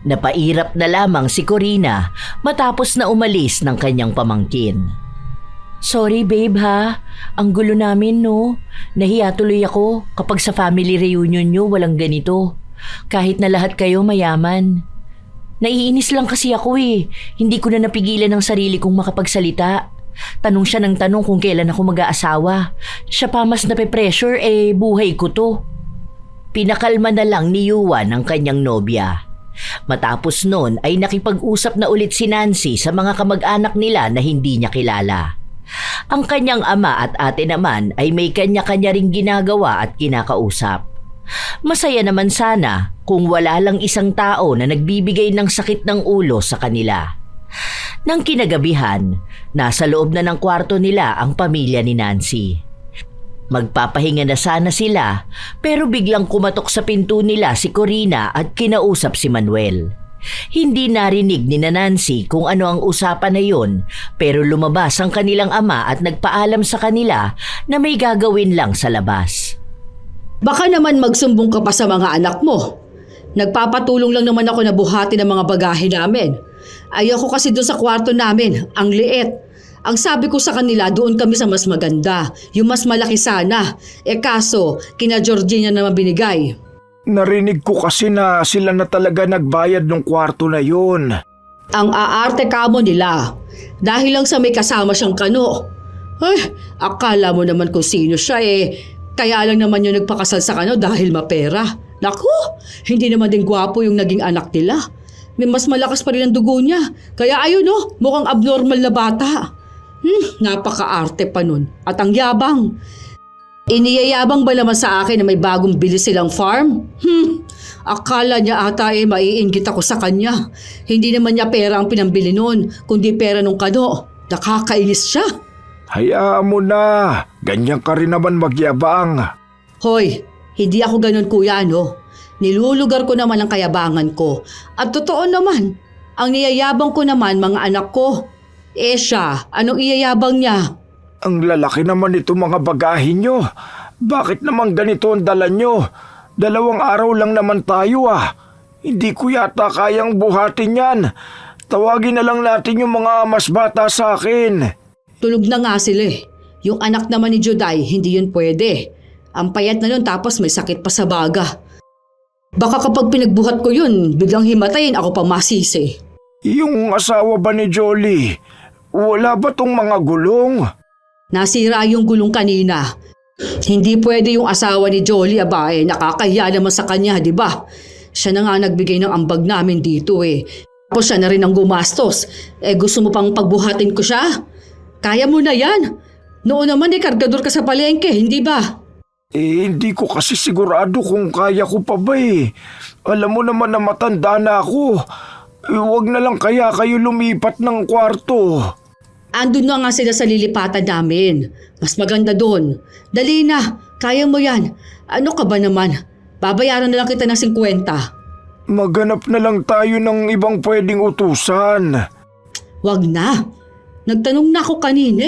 [SPEAKER 2] Napairap na lamang si Corina matapos na umalis ng kanyang pamangkin. Sorry babe ha, ang gulo namin no. Nahiya tuloy ako kapag sa family reunion nyo walang ganito. Kahit na lahat kayo mayaman. Naiinis lang kasi ako eh. Hindi ko na napigilan ang sarili kong makapagsalita. Tanong siya ng tanong kung kailan ako mag-aasawa. Siya pa mas nape-pressure buhay ko to. Pinakalma na lang ni Yuan ang kanyang nobya. Matapos nun ay nakipag-usap na ulit si Nancy sa mga kamag-anak nila na hindi niya kilala. Ang kanyang ama at ate naman ay may kanya-kanya ring ginagawa at kinakausap. Masaya naman sana kung wala lang isang tao na nagbibigay ng sakit ng ulo sa kanila. Nang kinagabihan, nasa loob na ng kwarto nila ang pamilya ni Nancy. Magpapahinga na sana sila pero biglang kumatok sa pinto nila si Corina at kinausap si Manuel. Hindi narinig ni Nancy kung ano ang usapan na yun pero lumabas ang kanilang ama at nagpaalam sa kanila na may gagawin lang sa labas.
[SPEAKER 1] Baka naman magsumbong ka pa sa mga anak mo. Nagpapatulong lang naman ako na buhati ng mga bagahe namin. Ayoko kasi doon sa kwarto namin, ang liit. Ang sabi ko sa kanila, doon kami sa mas maganda, yung mas malaki sana. Kaso, kina Georgina naman binigay.
[SPEAKER 3] Narinig ko kasi na sila na talaga nagbayad ng kwarto na yun.
[SPEAKER 1] Ang aarte kamo nila. Dahil lang sa may kasama siyang kano. Akala mo naman kung sino siya Kaya lang naman yung nagpakasal sa kano dahil mapera. Naku, hindi naman din gwapo yung naging anak nila. May mas malakas pa rin ang dugo niya. Kaya ayun mukhang abnormal na bata. Napaka-arte pa nun. At ang yabang. Iniyayabang ba naman sa akin na may bagong bili silang farm? Akala niya ata maiinggit ako sa kanya. Hindi naman niya pera ang pinambili nun, kundi pera nung kano. Nakakainis siya.
[SPEAKER 3] Hayaan mo na. Ganyan ka rin naman magyabang.
[SPEAKER 1] Hoy, hindi ako ganun kuya Nilulugar ko naman ang kayabangan ko. At totoo naman, ang niyayabang ko naman mga anak ko. Siya, anong iyayabang niya?
[SPEAKER 3] Ang lalaki naman ito mga bagahe nyo. Bakit naman ganito ang dala nyo? 2 araw lang naman tayo Hindi ko yata kayang buhatin yan. Tawagin na lang natin yung mga mas bata sa akin.
[SPEAKER 1] Tulog na nga sila Yung anak naman ni Juday, hindi yun pwede. Ang payat na nun tapos may sakit pa sa baga. Baka kapag pinagbuhat ko yun, biglang himatayin ako pa masisi.
[SPEAKER 3] Yung asawa ba ni Jolie? Wala ba tong mga gulong?
[SPEAKER 1] Nasira yung gulong kanina. Hindi pwede yung asawa ni Jolie nakakahiya naman sa kanya, di ba? Siya na nga nagbigay ng ambag namin dito Tapos siya na rin ang gumastos. Gusto mo pang pagbuhatin ko siya? Kaya mo na yan. Noon naman kargador ka sa palengke, hindi ba?
[SPEAKER 3] Hindi ko kasi sigurado kung kaya ko pa ba Alam mo naman na matanda na ako. Huwag na lang kaya kayo lumipat ng kwarto.
[SPEAKER 1] Andun na nga sila sa lilipatan namin. Mas maganda doon. Dali na, kaya mo yan. Ano ka ba naman? Babayaran na lang kita ng 50.
[SPEAKER 3] Maghanap na lang tayo ng ibang pwedeng utusan.
[SPEAKER 1] Wag na. Nagtanong na ako kanina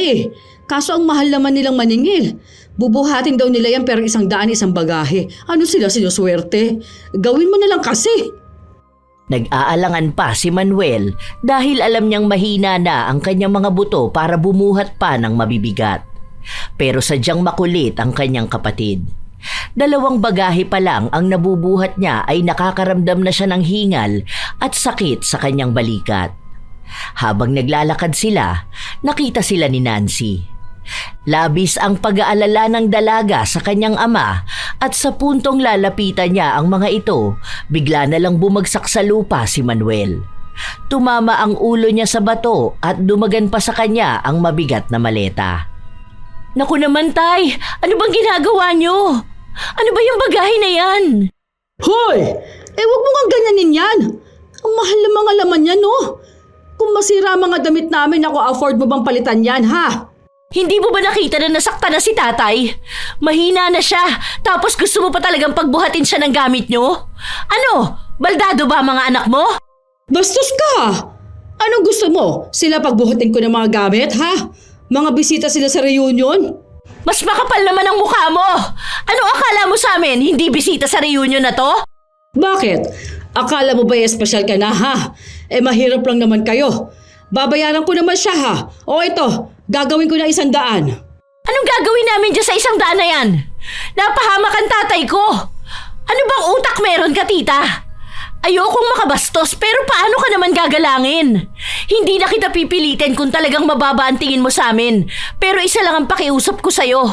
[SPEAKER 1] Kaso ang mahal naman nilang maningil. Bubuhatin daw nila yan pero 100 isang bagahe. Ano sila sinuswerte? Gawin mo na lang kasi.
[SPEAKER 2] Nag-aalangan pa si Manuel dahil alam niyang mahina na ang kanyang mga buto para bumuhat pa ng mabibigat. Pero sadyang makulit ang kanyang kapatid. 2 bagahe pa lang ang nabubuhat niya ay nakakaramdam na siya ng hingal at sakit sa kanyang balikat. Habang naglalakad sila, nakita sila ni Nancy. Labis ang pag-aalala ng dalaga sa kanyang ama at sa puntong lalapitan niya ang mga ito, bigla na lang bumagsak sa lupa si Manuel. Tumama ang ulo niya sa bato at dumagan pa sa kanya ang mabigat na maleta. Naku naman, Tay! Ano bang ginagawa niyo? Ano ba yung bagahe na yan?
[SPEAKER 1] Hoy! Huwag mo nga ganyanin yan. Ang mahal ng mga laman yan, no? Kung masira ang mga damit namin, ako afford mo bang palitan yan, ha?
[SPEAKER 2] Hindi mo ba nakita na nasaktan na si tatay? Mahina na siya, tapos gusto mo pa talagang pagbuhatin siya ng gamit niyo? Ano? Baldado ba ang mga anak mo?
[SPEAKER 1] Bastos ka! Anong gusto mo? Sila pagbuhatin ko ng mga gamit, ha? Mga bisita sila sa reunion?
[SPEAKER 2] Mas makapal naman ang mukha mo! Ano akala mo sa amin? Hindi bisita sa reunion na to?
[SPEAKER 1] Bakit? Akala mo ba espesyal ka na, ha? Mahirap lang naman kayo. Babayaran ko naman siya, ha? O ito, gagawin ko na 100.
[SPEAKER 2] Anong gagawin namin dyan sa 100 na yan? Napahamak ang tatay ko! Ano bang utak meron ka, tita? Ayokong makabastos pero paano ka naman gagalangin? Hindi na kita pipilitin kung talagang mababa ang tingin mo sa amin. Pero isa lang ang pakiusap ko sa'yo.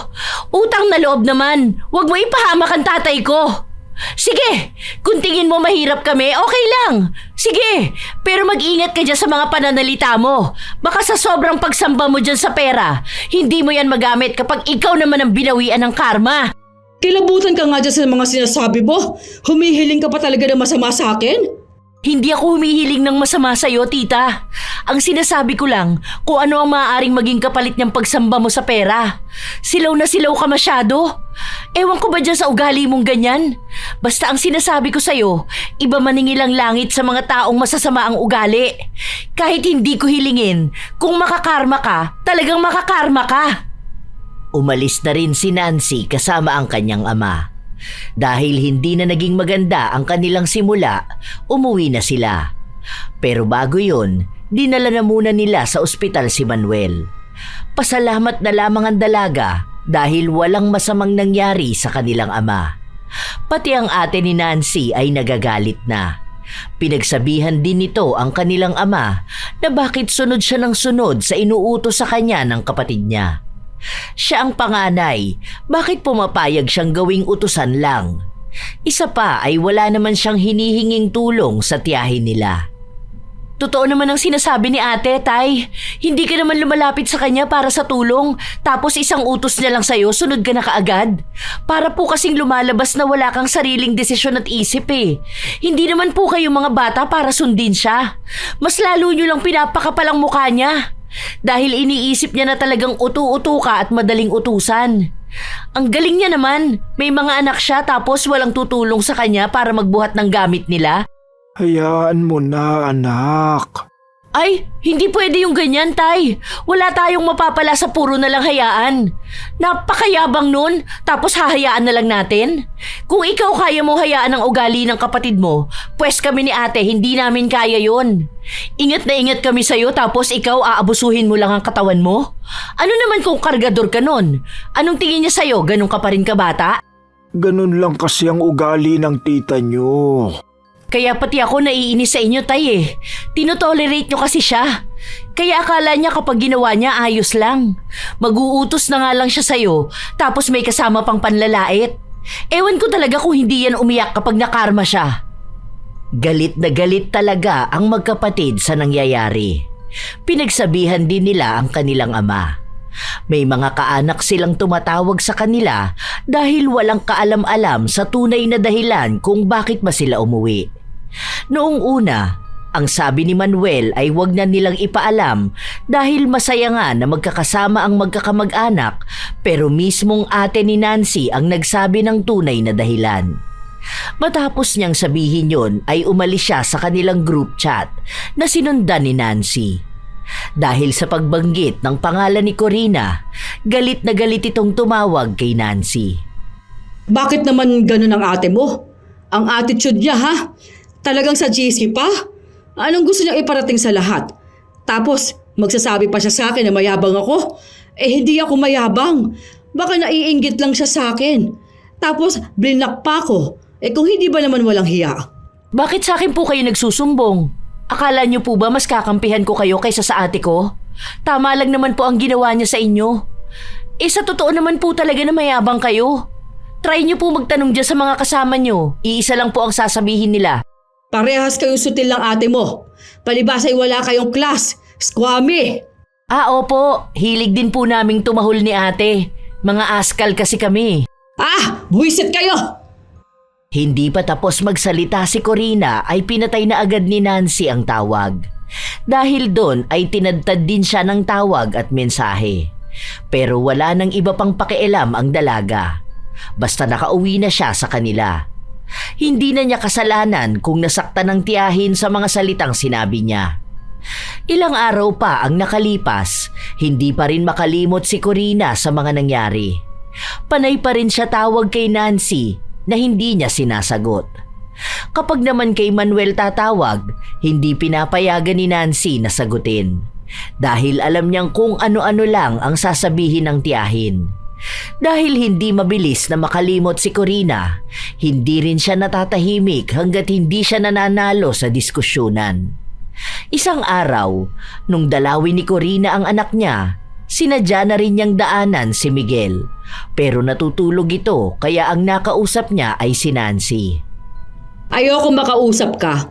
[SPEAKER 2] Utang na loob naman. Huwag mo ipahamak ang tatay ko. Sige, kung tingin mo mahirap kami, okay lang. Sige, pero mag-ingat ka dyan sa mga pananalita mo. Baka sa sobrang pagsamba mo dyan sa pera, hindi mo yan magamit kapag ikaw naman ang binawian ng karma.
[SPEAKER 1] Kilabutan ka nga dyan sa mga sinasabi mo. Humihiling ka pa talaga ng masama sa akin?
[SPEAKER 2] Hindi ako humihiling ng masama sa'yo, tita. Ang sinasabi ko lang kung ano ang maaaring maging kapalit niyang pagsamba mo sa pera. Silaw na silaw ka masyado. Ewan ko ba dyan sa ugali mong ganyan? Basta ang sinasabi ko sa'yo, iba maningil ang langit sa mga taong masasama ang ugali. Kahit hindi ko hilingin, kung makakarma ka, talagang makakarma ka. Umalis na rin si Nancy kasama ang kanyang ama. Dahil hindi na naging maganda ang kanilang simula, umuwi na sila. Pero bago yun, dinala na muna nila sa ospital si Manuel. Pasalamat na lamang ang dalaga dahil walang masamang nangyari sa kanilang ama. Pati ang ate ni Nancy ay nagagalit na. Pinagsabihan din nito ang kanilang ama na bakit sunod siya ng sunod sa inuutos sa kanya ng kapatid niya. Siya ang panganay, bakit pumapayag siyang gawing utusan lang? Isa pa ay wala naman siyang hinihinging tulong sa tiyahin nila. Totoo naman ang sinasabi ni ate, Tay. Hindi ka naman lumalapit sa kanya para sa tulong, tapos isang utos niya lang sa'yo, sunod ka na kaagad. Para po kasing lumalabas na wala kang sariling desisyon at isip eh. Hindi naman po kayo mga bata para sundin siya. Mas lalo nyo lang pinapakapalang mukha niya. Dahil iniisip niya na talagang utu-utu ka at madaling utusan. Ang galing niya naman, may mga anak siya tapos walang tutulong sa kanya para magbuhat ng gamit nila.
[SPEAKER 3] Hayaan mo na, anak.
[SPEAKER 2] Ay, hindi pwede yung ganyan, Tay. Wala tayong mapapala sa puro na lang hayaan. Napakayabang nun, tapos hahayaan na lang natin. Kung ikaw kaya mong hayaan ang ugali ng kapatid mo, pwes kami ni ate, hindi namin kaya yon. Ingat na ingat kami sa'yo tapos ikaw aabusuhin mo lang ang katawan mo? Ano naman kung kargador ka nun? Anong tingin niya sa'yo, ganun ka pa rin ka bata?
[SPEAKER 3] Ganun lang kasi ang ugali ng tita nyo.
[SPEAKER 2] Kaya pati ako naiinis sa inyo, Tay eh. Tinotolerate nyo kasi siya. Kaya akala niya kapag ginawa niya ayos lang. Mag-uutos na nga lang siya sa'yo, tapos may kasama pang panlalait. Ewan ko talaga kung hindi yan umiyak kapag nakarma siya. Galit na galit talaga ang magkapatid sa nangyayari. Pinagsabihan din nila ang kanilang ama. May mga kaanak silang tumatawag sa kanila dahil walang kaalam-alam sa tunay na dahilan kung bakit ba sila umuwi. Noong una, ang sabi ni Manuel ay wag na nilang ipaalam dahil masaya nga na magkakasama ang magkakamag-anak, pero mismong ate ni Nancy ang nagsabi ng tunay na dahilan. Matapos niyang sabihin yon ay umalis siya sa kanilang group chat na sinundan ni Nancy. Dahil sa pagbanggit ng pangalan ni Corina, galit na galit itong tumawag kay Nancy.
[SPEAKER 1] Bakit naman ganun ang ate mo? Ang attitude niya, ha? Talagang sa GC pa? Anong gusto niya iparating sa lahat? Tapos, magsasabi pa siya sa akin na mayabang ako? Hindi ako mayabang. Baka naiinggit lang siya sa akin. Tapos blinak pa ako. Kung hindi ba naman walang hiya?
[SPEAKER 2] Bakit sa akin po kayo nagsusumbong? Akala niyo po ba mas kakampihan ko kayo kaysa sa ate ko? Tama lang naman po ang ginawa niya sa inyo. Sa totoo naman po talaga na mayabang kayo. Try niyo po magtanong dyan sa mga kasama niyo. Iisa lang po ang sasabihin nila.
[SPEAKER 1] Parehas kayong sutil ng ate mo. Palibasa'y wala kayong class. Squammy!
[SPEAKER 2] Opo. Hilig din po naming tumahol ni ate. Mga askal kasi kami.
[SPEAKER 1] Buwisit kayo!
[SPEAKER 2] Hindi pa tapos magsalita si Corina ay pinatay na agad ni Nancy ang tawag. Dahil doon ay tinadtad din siya ng tawag at mensahe. Pero wala nang iba pang pakialam ang dalaga. Basta nakauwi na siya sa kanila. Hindi na niya kasalanan kung nasaktan ng tiyahin sa mga salitang sinabi niya. Ilang araw pa ang nakalipas, hindi pa rin makalimot si Corina sa mga nangyari. Panay pa rin siya tawag kay Nancy na hindi niya sinasagot. Kapag naman kay Manuel tatawag, hindi pinapayagan ni Nancy na sagutin. Dahil alam niyang kung ano-ano lang ang sasabihin ng tiyahin. Dahil hindi mabilis na makalimot si Corina, hindi rin siya natatahimik hanggat hindi siya nananalo sa diskusyonan. Isang araw, nung dalawin ni Corina ang anak niya, sinadya na rin niyang daanan si Miguel. Pero natutulog ito kaya ang nakausap niya ay si Nancy.
[SPEAKER 1] Ayoko makausap ka.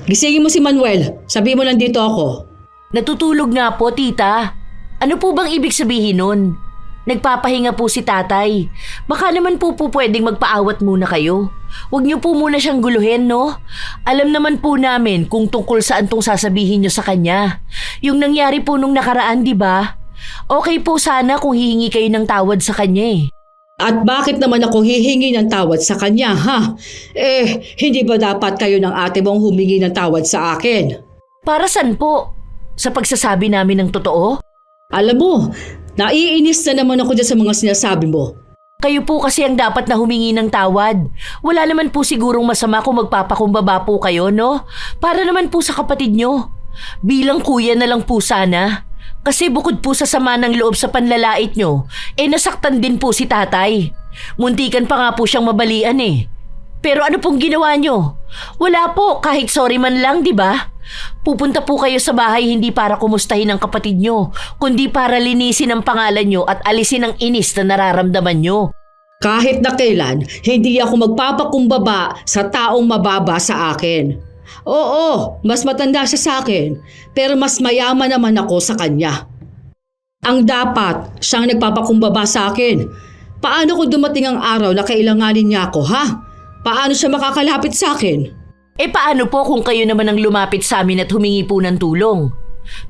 [SPEAKER 1] Gisingin mo si Manuel. Sabi mo nandito ako.
[SPEAKER 2] Natutulog nga po, tita. Ano po bang ibig sabihin nun? Nagpapahinga po si tatay. Baka naman po pwedeng magpaawat muna kayo. Huwag niyo po muna siyang guluhin, no? Alam naman po namin kung tungkol saan tong sasabihin niyo sa kanya. Yung nangyari po nung nakaraan, di ba? Okay po sana kung hihingi kayo ng tawad sa kanya eh.
[SPEAKER 1] At bakit naman ako hihingi ng tawad sa kanya, ha? Hindi ba dapat kayo ng ate mong humingi ng tawad sa akin?
[SPEAKER 2] Para saan po? Sa pagsasabi namin ng totoo?
[SPEAKER 1] Alam mo, naiinis na naman ako dyan sa mga sinasabi mo.
[SPEAKER 2] Kayo po kasi ang dapat na humingi ng tawad. Wala naman po sigurong masama kung magpapakumbaba po kayo, no? Para naman po sa kapatid nyo. Bilang kuya na lang po sana. Kasi bukod po sa sama ng loob sa panlalait nyo, nasaktan din po si tatay. Muntikan pa nga po siyang mabalian eh. Pero ano pong ginawa nyo? Wala po, kahit sorry man lang, di ba? Pupunta po kayo sa bahay hindi para kumustahin ang kapatid nyo, kundi para linisin ang pangalan nyo at alisin ang inis na nararamdaman nyo.
[SPEAKER 1] Kahit na kailan, hindi ako magpapakumbaba sa taong mababa sa akin. Oo, mas matanda siya sa akin, pero mas mayaman naman ako sa kanya. Ang dapat, siyang nagpapakumbaba sa akin. Paano kung dumating ang araw na kailanganin niya ako, ha? Paano siya makakalapit sa akin?
[SPEAKER 2] Paano po kung kayo naman ang lumapit sa amin at humingi po ng tulong?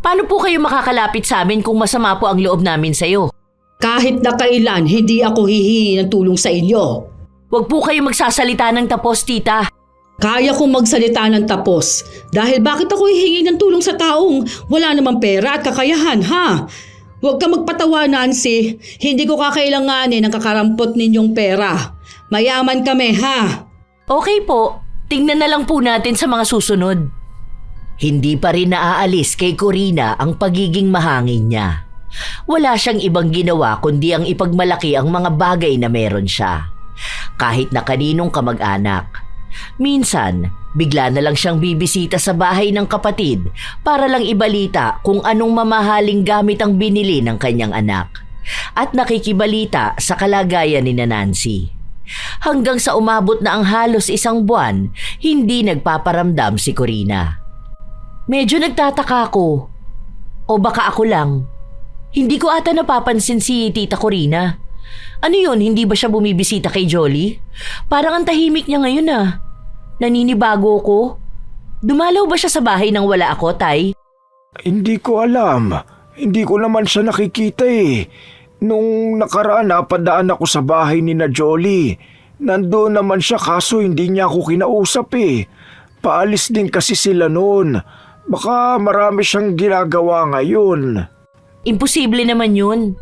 [SPEAKER 2] Paano po kayo makakalapit sa amin kung masama po ang loob namin sa'yo?
[SPEAKER 1] Kahit na kailan, hindi ako hihingi ng tulong sa inyo.
[SPEAKER 2] Huwag po kayo magsasalita ng tapos, tita.
[SPEAKER 1] Kaya kong magsalita ng tapos. Dahil bakit ako hihingi ng tulong sa taong wala namang pera at kakayahan, ha? Huwag ka magpatawa, Nancy. Hindi ko kakailanganin ang kakarampot ninyong pera. Mayaman kami, ha?
[SPEAKER 2] Okay po, tingnan na lang po natin sa mga susunod. Hindi pa rin naaalis kay Corina ang pagiging mahangin niya. Wala siyang ibang ginawa kundi ang ipagmalaki ang mga bagay na meron siya. Kahit na kaninong kamag-anak. Minsan, bigla na lang siyang bibisita sa bahay ng kapatid para lang ibalita kung anong mamahaling gamit ang binili ng kanyang anak. At nakikibalita sa kalagayan ni Nancy. Hanggang sa umabot na ang halos isang buwan, hindi nagpaparamdam si Corina. Medyo nagtataka ako. O baka ako lang. Hindi ko ata napapansin si Tita Corina. Ano yun, hindi ba siya bumibisita kay Jolly? Parang ang tahimik niya ngayon ah. Naninibago ko. Dumalaw ba siya sa bahay nang wala ako, Tay?
[SPEAKER 3] Hindi ko alam. Hindi ko naman siya nakikita eh. Nung nakaraan napadaan ako sa bahay ni na Jolly. Nandoon naman siya kaso hindi niya ako kinausap eh. Paalis din kasi sila noon. Baka marami siyang ginagawa ngayon.
[SPEAKER 2] Imposible naman yun.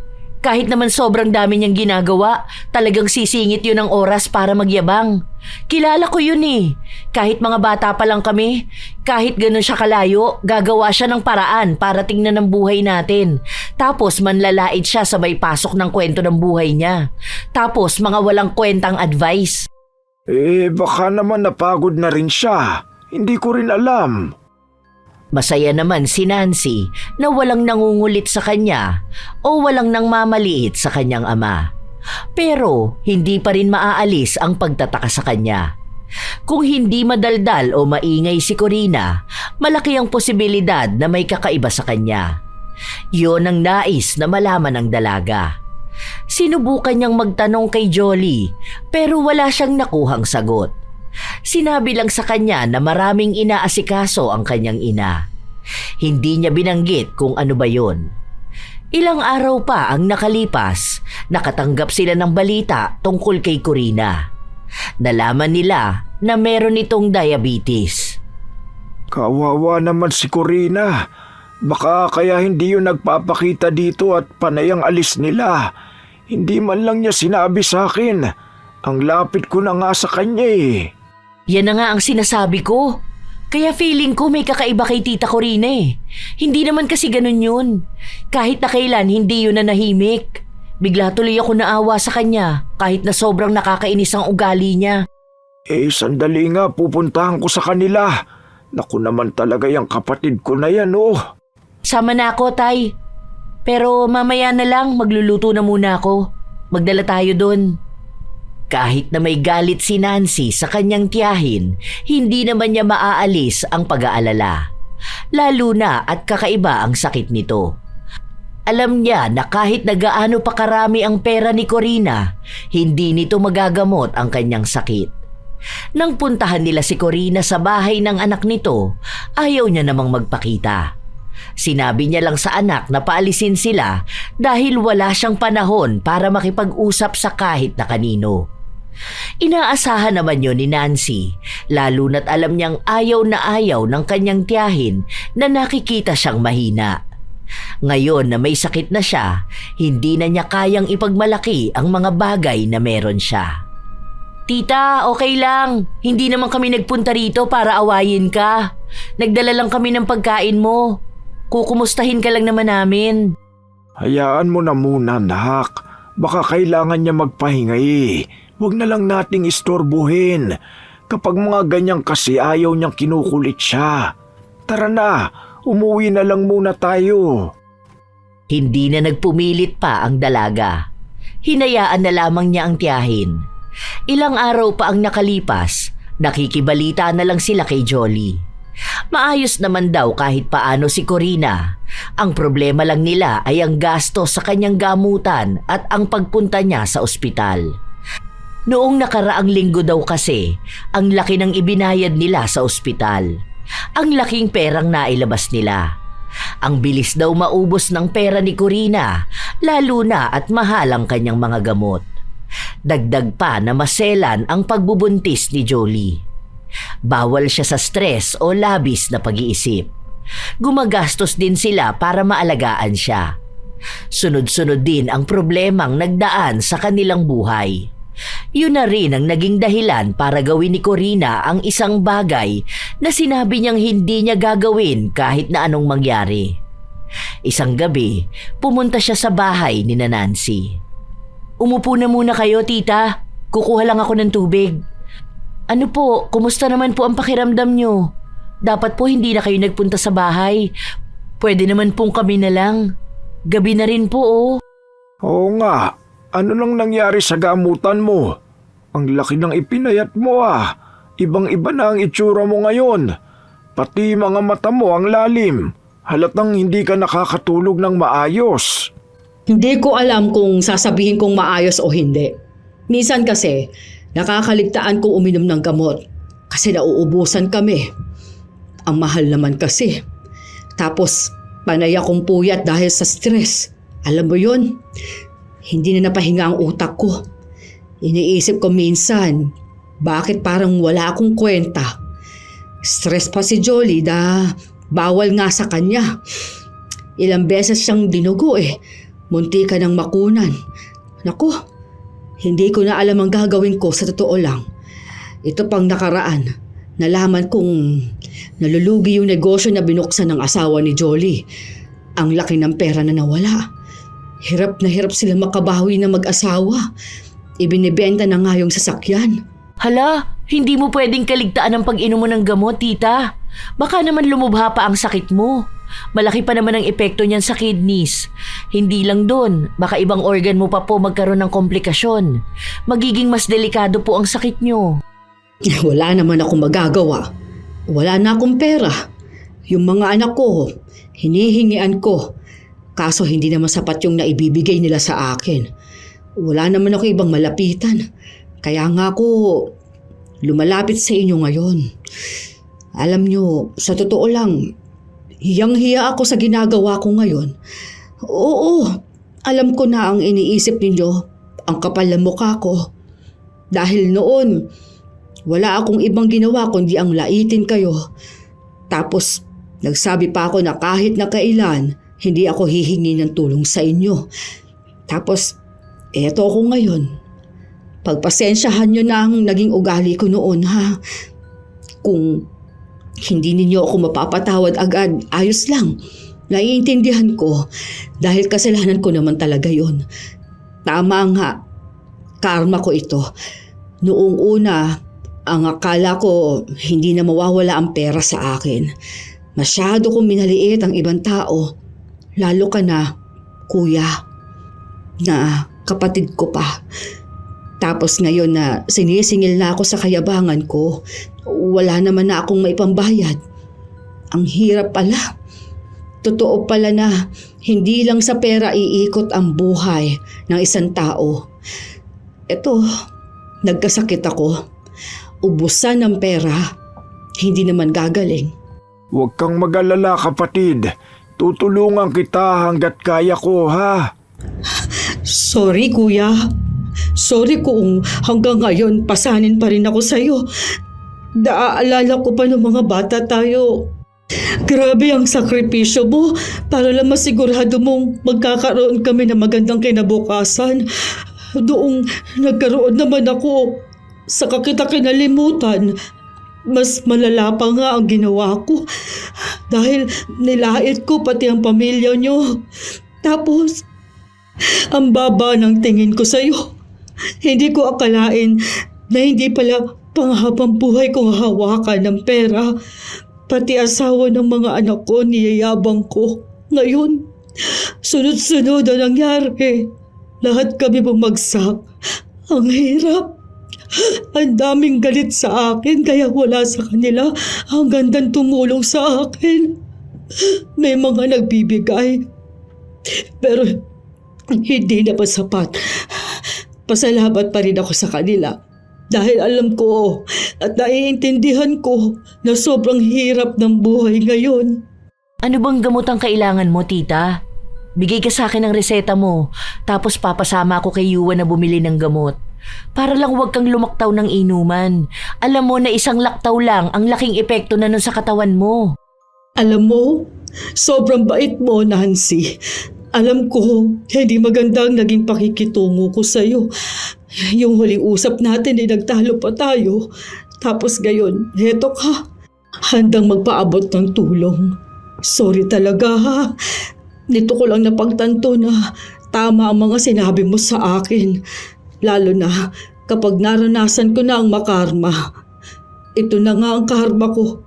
[SPEAKER 2] Kahit naman sobrang dami niyang ginagawa, talagang sisingit yun ng oras para magyabang. Kilala ko yun eh. Kahit mga bata pa lang kami, kahit ganun siya kalayo, gagawa siya ng paraan para tingnan ang buhay natin. Tapos manlalait siya sa may pasok ng kwento ng buhay niya. Tapos mga walang kwentang advice.
[SPEAKER 3] Baka naman napagod na rin siya. Hindi ko rin alam.
[SPEAKER 2] Masaya naman si Nancy na walang nangungulit sa kanya o walang nangmamaliit sa kanyang ama. Pero hindi pa rin maaalis ang pagtataka sa kanya. Kung hindi madaldal o maingay si Corina, malaki ang posibilidad na may kakaiba sa kanya. Yun ang nais na malaman ng dalaga. Sinubukan niyang magtanong kay Jolly pero wala siyang nakuhang sagot. Sinabi lang sa kanya na maraming inaasikaso ang kanyang ina. Hindi niya binanggit kung ano ba yon. Ilang araw pa ang nakalipas, nakatanggap sila ng balita tungkol kay Corina. Nalaman nila na meron itong diabetes.
[SPEAKER 3] Kawawa naman si Corina. Baka kaya hindi yun nagpapakita dito at panay ang alis nila. Hindi man lang niya sinabi sa akin. Ang lapit ko na nga sa kanya eh.
[SPEAKER 2] Yan na nga ang sinasabi ko. Kaya feeling ko may kakaiba kay Tita Corina eh. Hindi naman kasi ganun yun. Kahit na kailan hindi yun nanahimik. Bigla tuloy ako naawa sa kanya kahit na sobrang nakakainis ang ugali niya.
[SPEAKER 3] Sandali nga, pupuntahan ko sa kanila. Naku naman talaga yung kapatid ko na yan oh.
[SPEAKER 2] Sama na ako, Tay. Pero mamaya na lang, magluluto na muna ako. Magdala tayo dun. Kahit na may galit si Nancy sa kanyang tiyahin, hindi naman niya maaalis ang pag-aalala. Lalo na at kakaiba ang sakit nito. Alam niya na kahit na gaano pa karami ang pera ni Corina, hindi nito magagamot ang kanyang sakit. Nang puntahan nila si Corina sa bahay ng anak nito, ayaw niya namang magpakita. Sinabi niya lang sa anak na paalisin sila dahil wala siyang panahon para makipag-usap sa kahit na kanino. Inaasahan naman yun ni Nancy, lalo na't alam niyang ayaw na ayaw ng kanyang tiyahin na nakikita siyang mahina. Ngayon na may sakit na siya, hindi na niya kayang ipagmalaki ang mga bagay na meron siya. Tita, okay lang. Hindi naman kami nagpunta rito para awayin ka. Nagdala lang kami ng pagkain mo. Kukumustahin ka lang naman namin.
[SPEAKER 3] Hayaan mo na muna, nak. Baka kailangan niya magpahinga eh. Huwag na lang nating istorbuhin. Kapag mga ganyang kasi ayaw niyang kinukulit siya. Tara na, umuwi na lang muna tayo.
[SPEAKER 2] Hindi na nagpumilit pa ang dalaga. Hinayaan na lamang niya ang tiyahin. Ilang araw pa ang nakalipas, nakikibalita na lang sila kay Jolly. Maayos naman daw kahit paano si Corina. Ang problema lang nila ay ang gasto sa kanyang gamutan at ang pagpunta niya sa ospital. Noong nakaraang linggo daw kasi, ang laki ng ibinayad nila sa ospital. Ang laking perang nailabas nila. Ang bilis daw maubos ng pera ni Corina, lalo na at mahal ang kanyang mga gamot. Dagdag pa na maselan ang pagbubuntis ni Jolly. Bawal siya sa stress o labis na pag-iisip. Gumagastos din sila para maalagaan siya. Sunod-sunod din ang problemang nagdaan sa kanilang buhay. Yun na rin ang naging dahilan para gawin ni Corina ang isang bagay na sinabi niyang hindi niya gagawin kahit na anong mangyari. Isang gabi, pumunta siya sa bahay ni Nancy. Umupo na muna kayo, tita. Kukuha lang ako ng tubig. Ano po, kumusta naman po ang pakiramdam niyo? Dapat po hindi na kayo nagpunta sa bahay. Pwede naman pong kami na lang. Gabi na rin po oh.
[SPEAKER 3] Oo nga, ano nang nangyari sa gamutan mo? Ang laki ng ipinayat mo ah. Ibang-iba na ang itsura mo ngayon. Pati mga mata mo ang lalim. Halatang hindi ka nakakatulog ng maayos.
[SPEAKER 1] Hindi ko alam kung sasabihin kong maayos o hindi. Minsan kasi, nakakaligtaan kong uminom ng gamot kasi nauubusan kami. Ang mahal naman kasi. Tapos, panay akong puyat dahil sa stress. Alam mo yun? Hindi na napahinga ang utak ko. Iniisip ko minsan, bakit parang wala akong kwenta? Stress pa si Jolly bawal nga sa kanya. Ilang beses siyang dinugo eh. munti ka ng makunan. Naku, hindi ko na alam ang gagawin ko sa totoo lang. Ito pang nakaraan, nalaman kong nalulugi yung negosyo na binuksan ng asawa ni Jolly. Ang laki ng pera na nawala. Hirap na hirap sila makabawi na mag-asawa. Ibinibenta na nga yung sasakyan.
[SPEAKER 2] Hala, hindi mo pwedeng kaligtaan ang pag-inom mo ng gamot, tita. Baka naman lumubha pa ang sakit mo. Malaki pa naman ang epekto niyan sa kidneys. Hindi lang doon, baka ibang organ mo pa po magkaroon ng komplikasyon. Magiging mas delikado po ang sakit nyo.
[SPEAKER 1] Wala naman akong magagawa. Wala na akong pera. Yung mga anak ko, hinihingian ko. Kaso hindi naman sapat yung naibibigay nila sa akin. Wala naman ako ibang malapitan. Kaya nga ako lumalapit sa inyo ngayon. Alam nyo, sa totoo lang, hiyang-hiya ako sa ginagawa ko ngayon. Oo, alam ko na ang iniisip ninyo, ang kapal ng mukha ko. Dahil noon, wala akong ibang ginawa kundi ang laitin kayo. Tapos, nagsabi pa ako na kahit na kailan, hindi ako hihingi ng tulong sa inyo. Tapos, eto ako ngayon. Pagpasensyahan nyo na ang naging ugali ko noon, ha? Kung hindi ninyo ako mapapatawad agad, ayos lang. Naiintindihan ko dahil kasalanan ko naman talaga yon. Tama nga, karma ko ito. Noong una, ang akala ko hindi na mawawala ang pera sa akin. Masyado kong minaliit ang ibang tao. Lalo ka na, kuya, na kapatid ko pa. Tapos ngayon na sinisingil na ako sa kayabangan ko, wala naman na akong maipambayad. Ang hirap pala. Totoo pala na hindi lang sa pera iikot ang buhay ng isang tao. Eto, nagkasakit ako. Ubusan ng pera, hindi naman gagaling.
[SPEAKER 3] Huwag kang mag-alala, kapatid. Tutulungan kita hanggat kaya ko, ha?
[SPEAKER 1] Sorry, kuya. Sorry kung hanggang ngayon pasanin pa rin ako sa'yo. Naaalala ko pa ng mga bata tayo. Grabe ang sakripisyo mo para lang masigurado mong magkakaroon kami ng magandang kinabukasan. Doong nagkaroon naman ako, saka kita kinalimutan. Mas malala pa nga ang ginawa ko dahil nilait ko pati ang pamilya nyo. Tapos, ang baba ng tingin ko sa'yo. Hindi ko akalain na hindi pala panghabang buhay kong hawakan ng pera. Pati asawa ng mga anak ko niyayabang ko. Ngayon, sunod-sunod ang nangyari. Lahat kami bumagsak. Ang hirap. Ang daming galit sa akin kaya wala sa kanila ang gandang tumulong sa akin. May mga nagbibigay. Pero hindi na pa sapat. Pasalamat pa rin ako sa kanila. Dahil alam ko at naiintindihan ko na sobrang hirap ng buhay ngayon.
[SPEAKER 2] Ano bang gamot ang kailangan mo, tita? Bigay ka sa akin ng reseta mo, tapos papasama ako kay Yuan na bumili ng gamot. Para lang huwag kang lumaktaw ng inuman. Alam mo na isang laktaw lang ang laking epekto na nun sa katawan mo.
[SPEAKER 1] Alam mo, sobrang bait mo, Nancy. Alam ko, hindi maganda ang naging pakikitungo ko sa'yo. Yung huling usap natin ay nagtalo pa tayo. Tapos gayon, heto ka. Handang magpaabot ng tulong. Sorry talaga, ha. Nito ko lang napagtanto na tama ang mga sinabi mo sa akin. Lalo na kapag naranasan ko na ang makarma. Ito na nga ang karma ko.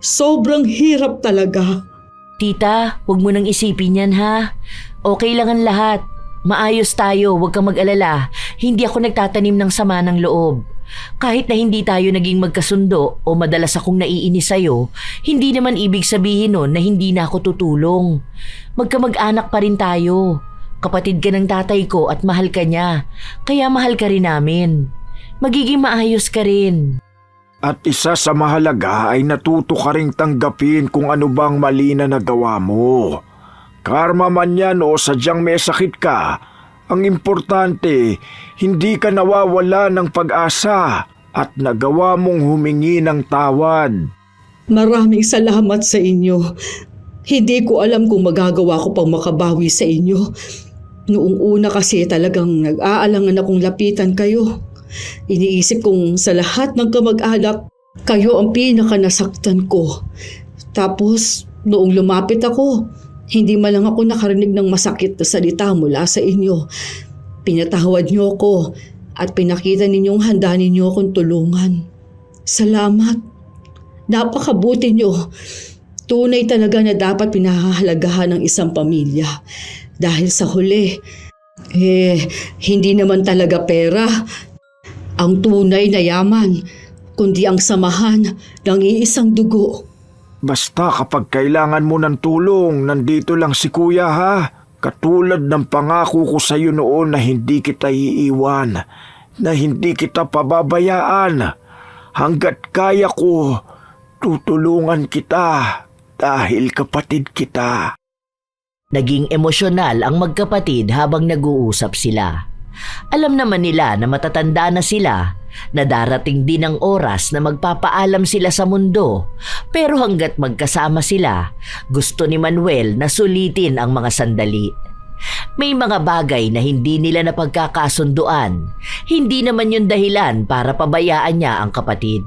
[SPEAKER 1] Sobrang hirap talaga.
[SPEAKER 2] Tita, huwag mo nang isipin yan, ha? Okay lang ang lahat. Maayos tayo, huwag kang mag-alala. Hindi ako nagtatanim ng sama ng loob. Kahit na hindi tayo naging magkasundo o madalas akong naiinis sa'yo, hindi naman ibig sabihin nun na hindi na ako tutulong. Magkamag-anak pa rin tayo. Kapatid ka ng tatay ko at mahal ka niya. Kaya mahal ka rin namin. Magiging maayos ka rin.
[SPEAKER 3] At isa sa mahalaga ay natuto ka ring tanggapin kung ano bang mali na nagawa mo. Karma man yan o sadyang may sakit ka, ang importante, hindi ka nawawala ng pag-asa at nagawa mong humingi ng tawad.
[SPEAKER 1] Maraming salamat sa inyo. Hindi ko alam kung magagawa ko pang makabawi sa inyo. Noong una kasi talagang nag-aalangan akong lapitan kayo. Iniisip kong sa lahat ng kamag-anak, kayo ang pinaka-nasaktan ko. Tapos, noong lumapit ako, hindi man lang ako nakarinig ng masakit na salita mula sa inyo. Pinatawad niyo ako at pinakita ninyong handa ninyo akong tulungan. Salamat. Napakabuti niyo. Tunay talaga na dapat pinahahalagahan ng isang pamilya. Dahil sa huli, hindi naman talaga pera ang tunay na yaman, kundi ang samahan ng iisang dugo.
[SPEAKER 3] Basta kapag kailangan mo ng tulong, nandito lang si Kuya ha. Katulad ng pangako ko sa iyo noon na hindi kita iiwan, na hindi kita pababayaan. Hanggat kaya ko, tutulungan kita dahil kapatid kita.
[SPEAKER 2] Naging emosyonal ang magkapatid habang nag-uusap sila. Alam naman nila na matatanda na sila, na darating din ang oras na magpapaalam sila sa mundo. Pero hanggat magkasama sila, gusto ni Manuel na sulitin ang mga sandali. May mga bagay na hindi nila napagkakasunduan. Hindi naman yun dahilan para pabayaan niya ang kapatid.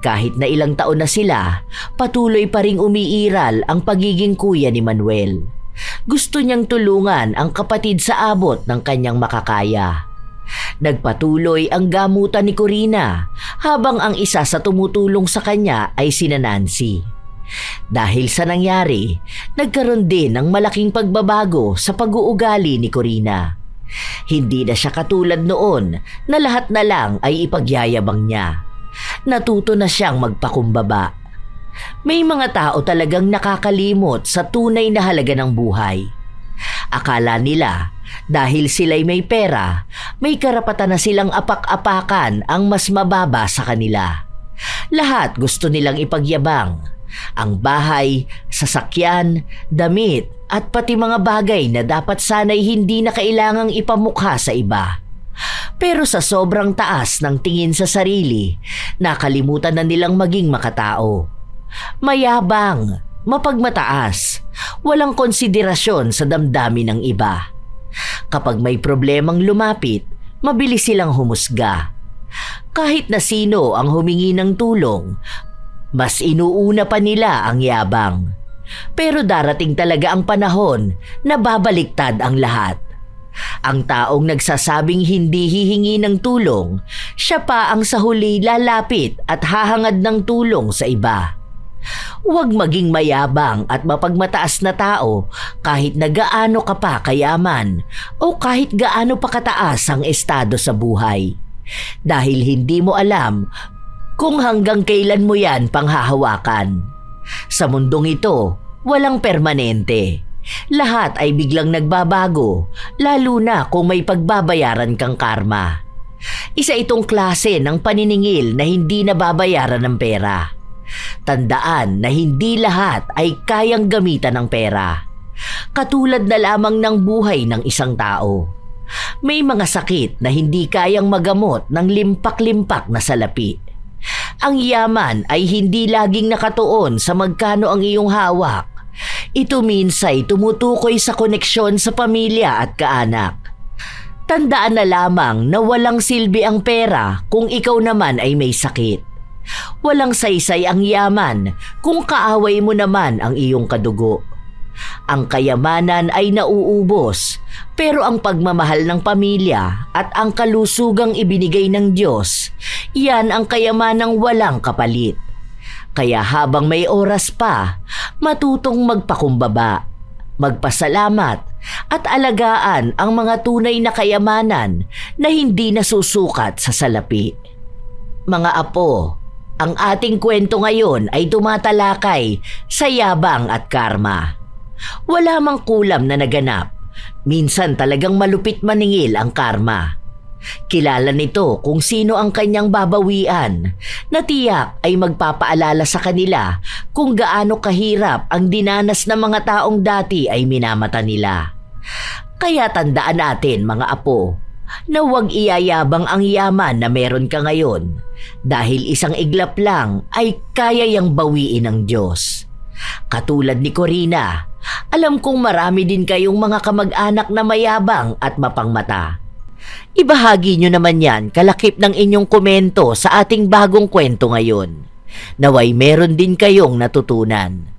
[SPEAKER 2] Kahit na ilang taon na sila, patuloy pa ring umiiral ang pagiging kuya ni Manuel. Gusto niyang tulungan ang kapatid sa abot ng kanyang makakaya. Nagpatuloy ang gamutan ni Corina habang ang isa sa tumutulong sa kanya ay sina Nancy. Dahil sa nangyari, nagkaroon din ng malaking pagbabago sa pag-uugali ni Corina. Hindi na siya katulad noon na lahat na lang ay ipagyayabang niya. Natuto na siyang magpakumbaba. May mga tao talagang nakakalimot sa tunay na halaga ng buhay. Akala nila dahil sila'y may pera, may karapatan na silang apak-apakan ang mas mababa sa kanila. Lahat gusto nilang ipagyabang. Ang bahay, sasakyan, damit at pati mga bagay na dapat sana'y hindi na kailangang ipamukha sa iba. Pero sa sobrang taas ng tingin sa sarili, nakalimutan na nilang maging makatao. Mayabang, mapagmataas, walang konsiderasyon sa damdamin ng iba. Kapag may problemang lumapit, mabilis silang humusga. Kahit na sino ang humingi ng tulong, mas inuuna pa nila ang yabang. Pero darating talaga ang panahon na babaliktad ang lahat. Ang taong nagsasabing hindi hihingi ng tulong, siya pa ang sa huli lalapit at hahangad ng tulong sa iba. Huwag maging mayabang at mapagmataas na tao kahit na gaano ka pa kayaman o kahit gaano pa kataas ang estado sa buhay. Dahil hindi mo alam kung hanggang kailan mo yan panghahawakan. Sa mundong ito, walang permanente. Lahat ay biglang nagbabago, lalo na kung may pagbabayaran kang karma. Isa itong klase ng paniningil na hindi nababayaran ng pera. Tandaan na hindi lahat ay kayang gamitan ng pera. Katulad na lamang ng buhay ng isang tao. May mga sakit na hindi kayang magamot ng limpak-limpak na salapi. Ang yaman ay hindi laging nakatuon sa magkano ang iyong hawak. Ito minsay tumutukoy sa koneksyon sa pamilya at kaanak. Tandaan na lamang na walang silbi ang pera kung ikaw naman ay may sakit. Walang saysay ang yaman kung kaaway mo naman ang iyong kadugo. Ang kayamanan ay nauubos, pero ang pagmamahal ng pamilya at ang kalusugang ibinigay ng Diyos, yan ang kayamanang walang kapalit. Kaya habang may oras pa, matutong magpakumbaba, magpasalamat at alagaan ang mga tunay na kayamanan na hindi nasusukat sa salapi. Mga apo, ang ating kwento ngayon ay tumatalakay sa yabang at karma. Wala mang kulam na naganap. Minsan talagang malupit maningil ang karma. Kilala nito kung sino ang kanyang babawian, na tiyak ay magpapaalala sa kanila kung gaano kahirap ang dinanas ng mga taong dati ay minamata nila. Kaya tandaan natin mga apo, na huwag iyayabang ang yaman na meron ka ngayon dahil isang iglap lang ay kaya yang bawiin ng Diyos. Katulad ni Corina, alam kong marami din kayong mga kamag-anak na mayabang at mapangmata. Ibahagi nyo naman yan kalakip ng inyong komento sa ating bagong kwento ngayon. Naway meron din kayong natutunan.